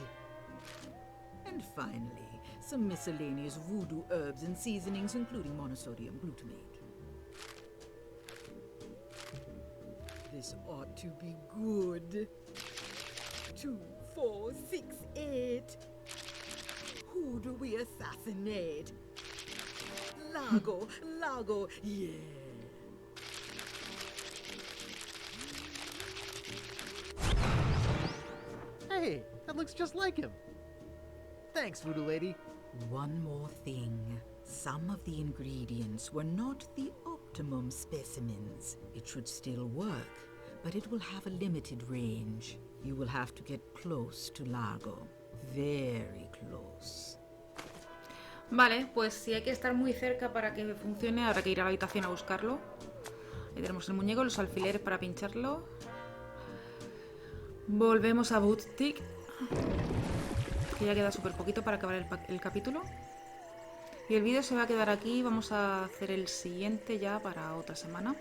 And finally, some miscellaneous voodoo herbs and seasonings, including monosodium glutamate. This ought to be good. 2, 4, 6, 8. Who do we assassinate? Largo, Largo, yeah. Hey, that looks just like him. Thanks, Voodoo Lady. One more thing. Some of the ingredients were not the optimum specimens. It should still work, but it will have a limited range. You will have to get close to Largo. Very close. Vale, pues si hay que estar muy cerca para que funcione, habrá que ir a la habitación a buscarlo. Ahí tenemos el muñeco, los alfileres para pincharlo. Volvemos a Boutique, que ya queda súper poquito para acabar el capítulo. Y el vídeo se va a quedar aquí. Vamos a hacer el siguiente ya para otra semana.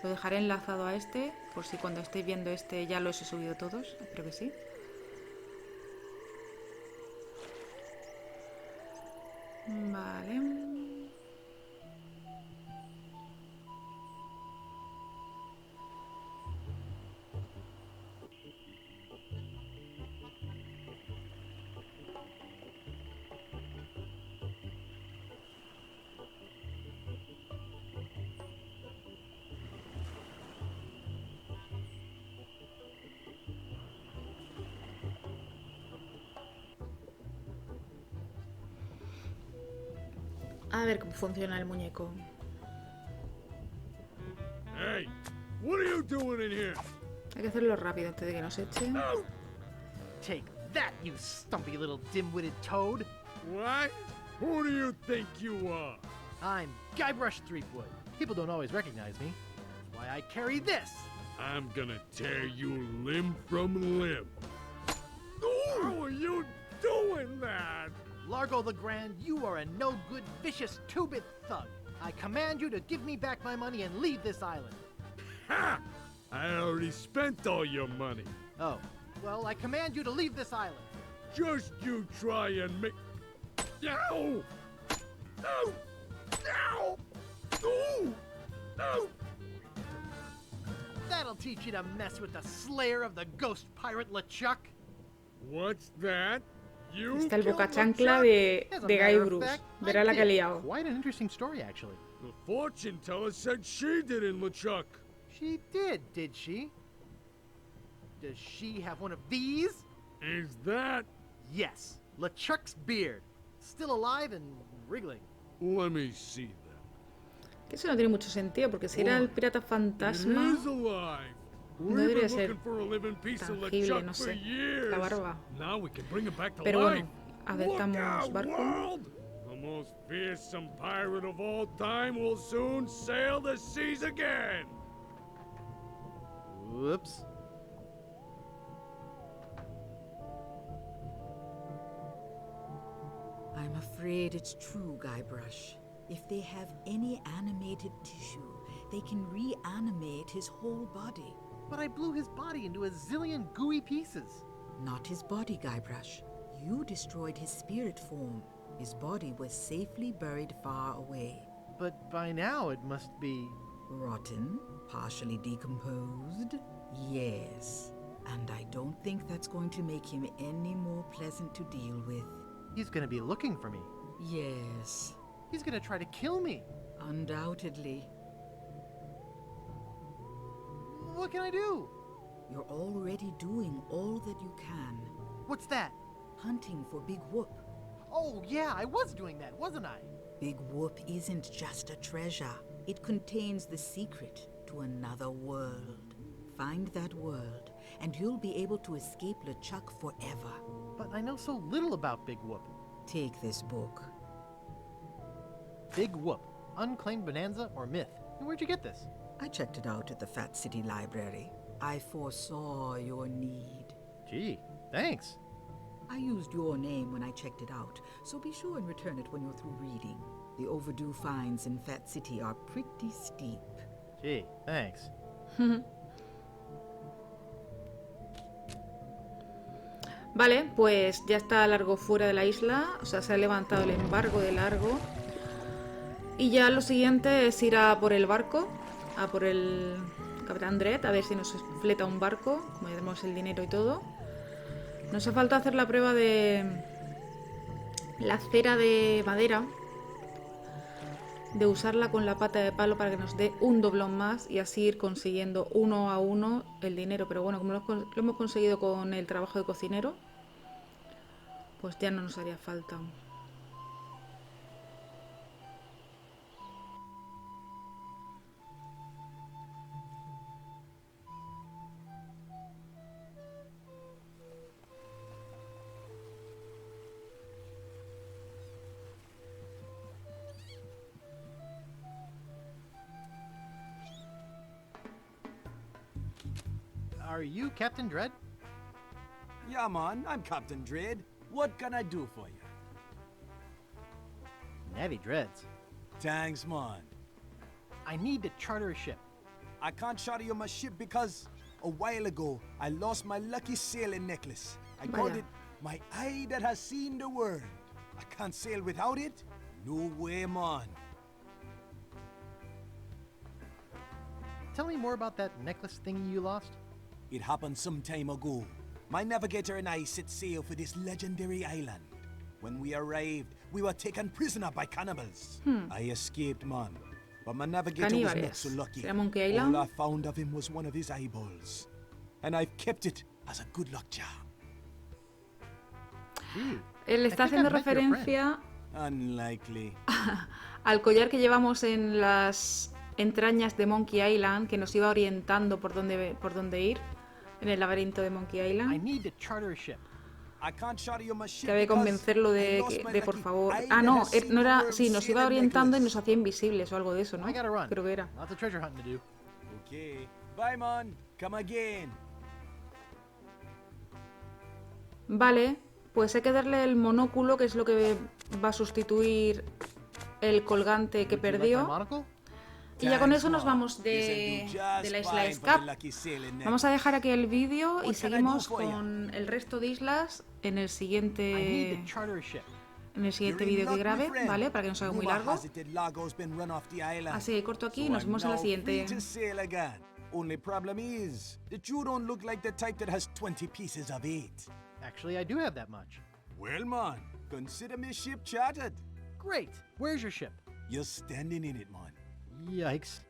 Lo dejaré enlazado a este, por si cuando estéis viendo este ya los he subido todos. Espero que sí. Vale. A ver cómo funciona el muñeco. Hey, what are you doing in here? Hay que hacerlo rápido antes de que nos echen. Take that, you stumpy little dim-witted toad. What? Who do you think you are? I'm Guybrush Threepwood. People don't always recognize me. That's why I carry this. I'm gonna tear you limb from limb. How are you doing that? Largo the Grand, you are a no-good, vicious, two-bit thug. I command you to give me back my money and leave this island. Ha! I already spent all your money. Oh, well, I command you to leave this island. Just you try and make... Ow! Ow! Ow! Ooh! Ow! That'll teach you to mess with the slayer of the ghost pirate LeChuck. What's that? You Está el killed boca chancla LeChuck? As a de matter of Guybrush. fact, Verá I la que ha did. liado. Quite an interesting story, actually. The fortune teller said she did in LeChuck. She did she? Does she have one of these? Is that... Yes, LeChuck's beard. Still alive and wriggling. Let me see that. Que eso no tiene mucho sentido, porque si era el pirata It fantasma, is alive. no We've debería been ser looking for a living piece of tangible, LeChuck no for sé, years. la barba. Now we can bring him back to Pero life. bueno, Look aceptamos out, barco. world! The most fearsome pirate of all time will soon sail the seas again. Whoops. I'm afraid it's true, Guybrush. If they have any animated tissue, they can reanimate his whole body. But I blew his body into a zillion gooey pieces. Not his body, Guybrush. You destroyed his spirit form. His body was safely buried far away. But by now it must be... Rotten? Partially decomposed? Yes. And I don't think that's going to make him any more pleasant to deal with. He's gonna be looking for me. Yes. He's gonna try to kill me. Undoubtedly. What can I do? You're already doing all the that you can. What's that? Hunting for Big Whoop. Oh, yeah, I was doing that, wasn't I? Big Whoop isn't just a treasure. It contains the secret to another world. Find that world, and you'll be able to escape LeChuck forever. But I know so little about Big Whoop. Take this book. Big Whoop, unclaimed bonanza or myth. And where'd you get this? I checked it out at the Fat City Library. I foresaw your need. Gee, thanks. I used your name when I checked it out, so be sure and return it when you're through reading. The overdue fines in Fat City are pretty steep. Gee, thanks. Vale, pues ya está Largo fuera de la isla, o sea, se ha levantado el embargo de Largo. Y ya lo siguiente es ir a por el barco, a por el Capitán Dredd, a ver si nos fleta un barco, como ya tenemos el dinero y todo. Nos hace falta hacer la prueba de la cera de madera, de usarla con la pata de palo para que nos dé un doblón más y así ir consiguiendo uno a uno el dinero. Pero bueno, como lo hemos conseguido con el trabajo de cocinero, pues ya no nos haría falta. Are you Captain Dredd? Yeah, man, I'm Captain Dredd. What can I do for you? Natty Dreads. Thanks, man. I need to charter a ship. I can't charter you my ship because a while ago I lost my lucky sailing necklace. I called it my eye that has seen the world. I can't sail without it. No way, man. Tell me more about that necklace thingy you lost. It happened some time ago. My navigator and I set sail for this legendary island. When we arrived, we were taken prisoner by cannibals. I escaped, man. But my navigator was not so lucky. All I found of him was one of his eyeballs. And I've kept it as a good luck charm. Él está haciendo referencia al collar que llevamos en las entrañas de Monkey Island, que nos iba orientando por dónde ir en el laberinto de Monkey Island. Que había que convencerlo de por favor. Ah, no era. Sí, nos iba orientando y nos hacía invisibles o algo de eso, ¿no? Creo que era. Okay. Bye, man. Come again. Vale, pues hay que darle el monóculo, que es lo que va a sustituir el colgante que perdió. Y ya con eso nos vamos de la isla Scabb. Vamos a dejar aquí el vídeo y seguimos con el resto de islas en el siguiente vídeo que grabe, ¿vale? Para que no se haga muy largo. Así que corto aquí y nos vemos en la siguiente. Only problem is that you don't look like the type that has 20 pieces of 8. Actually, I do have that much. Well, man, consider me ship chartered. Great. Where's your ship? You're standing in it, man. Yikes.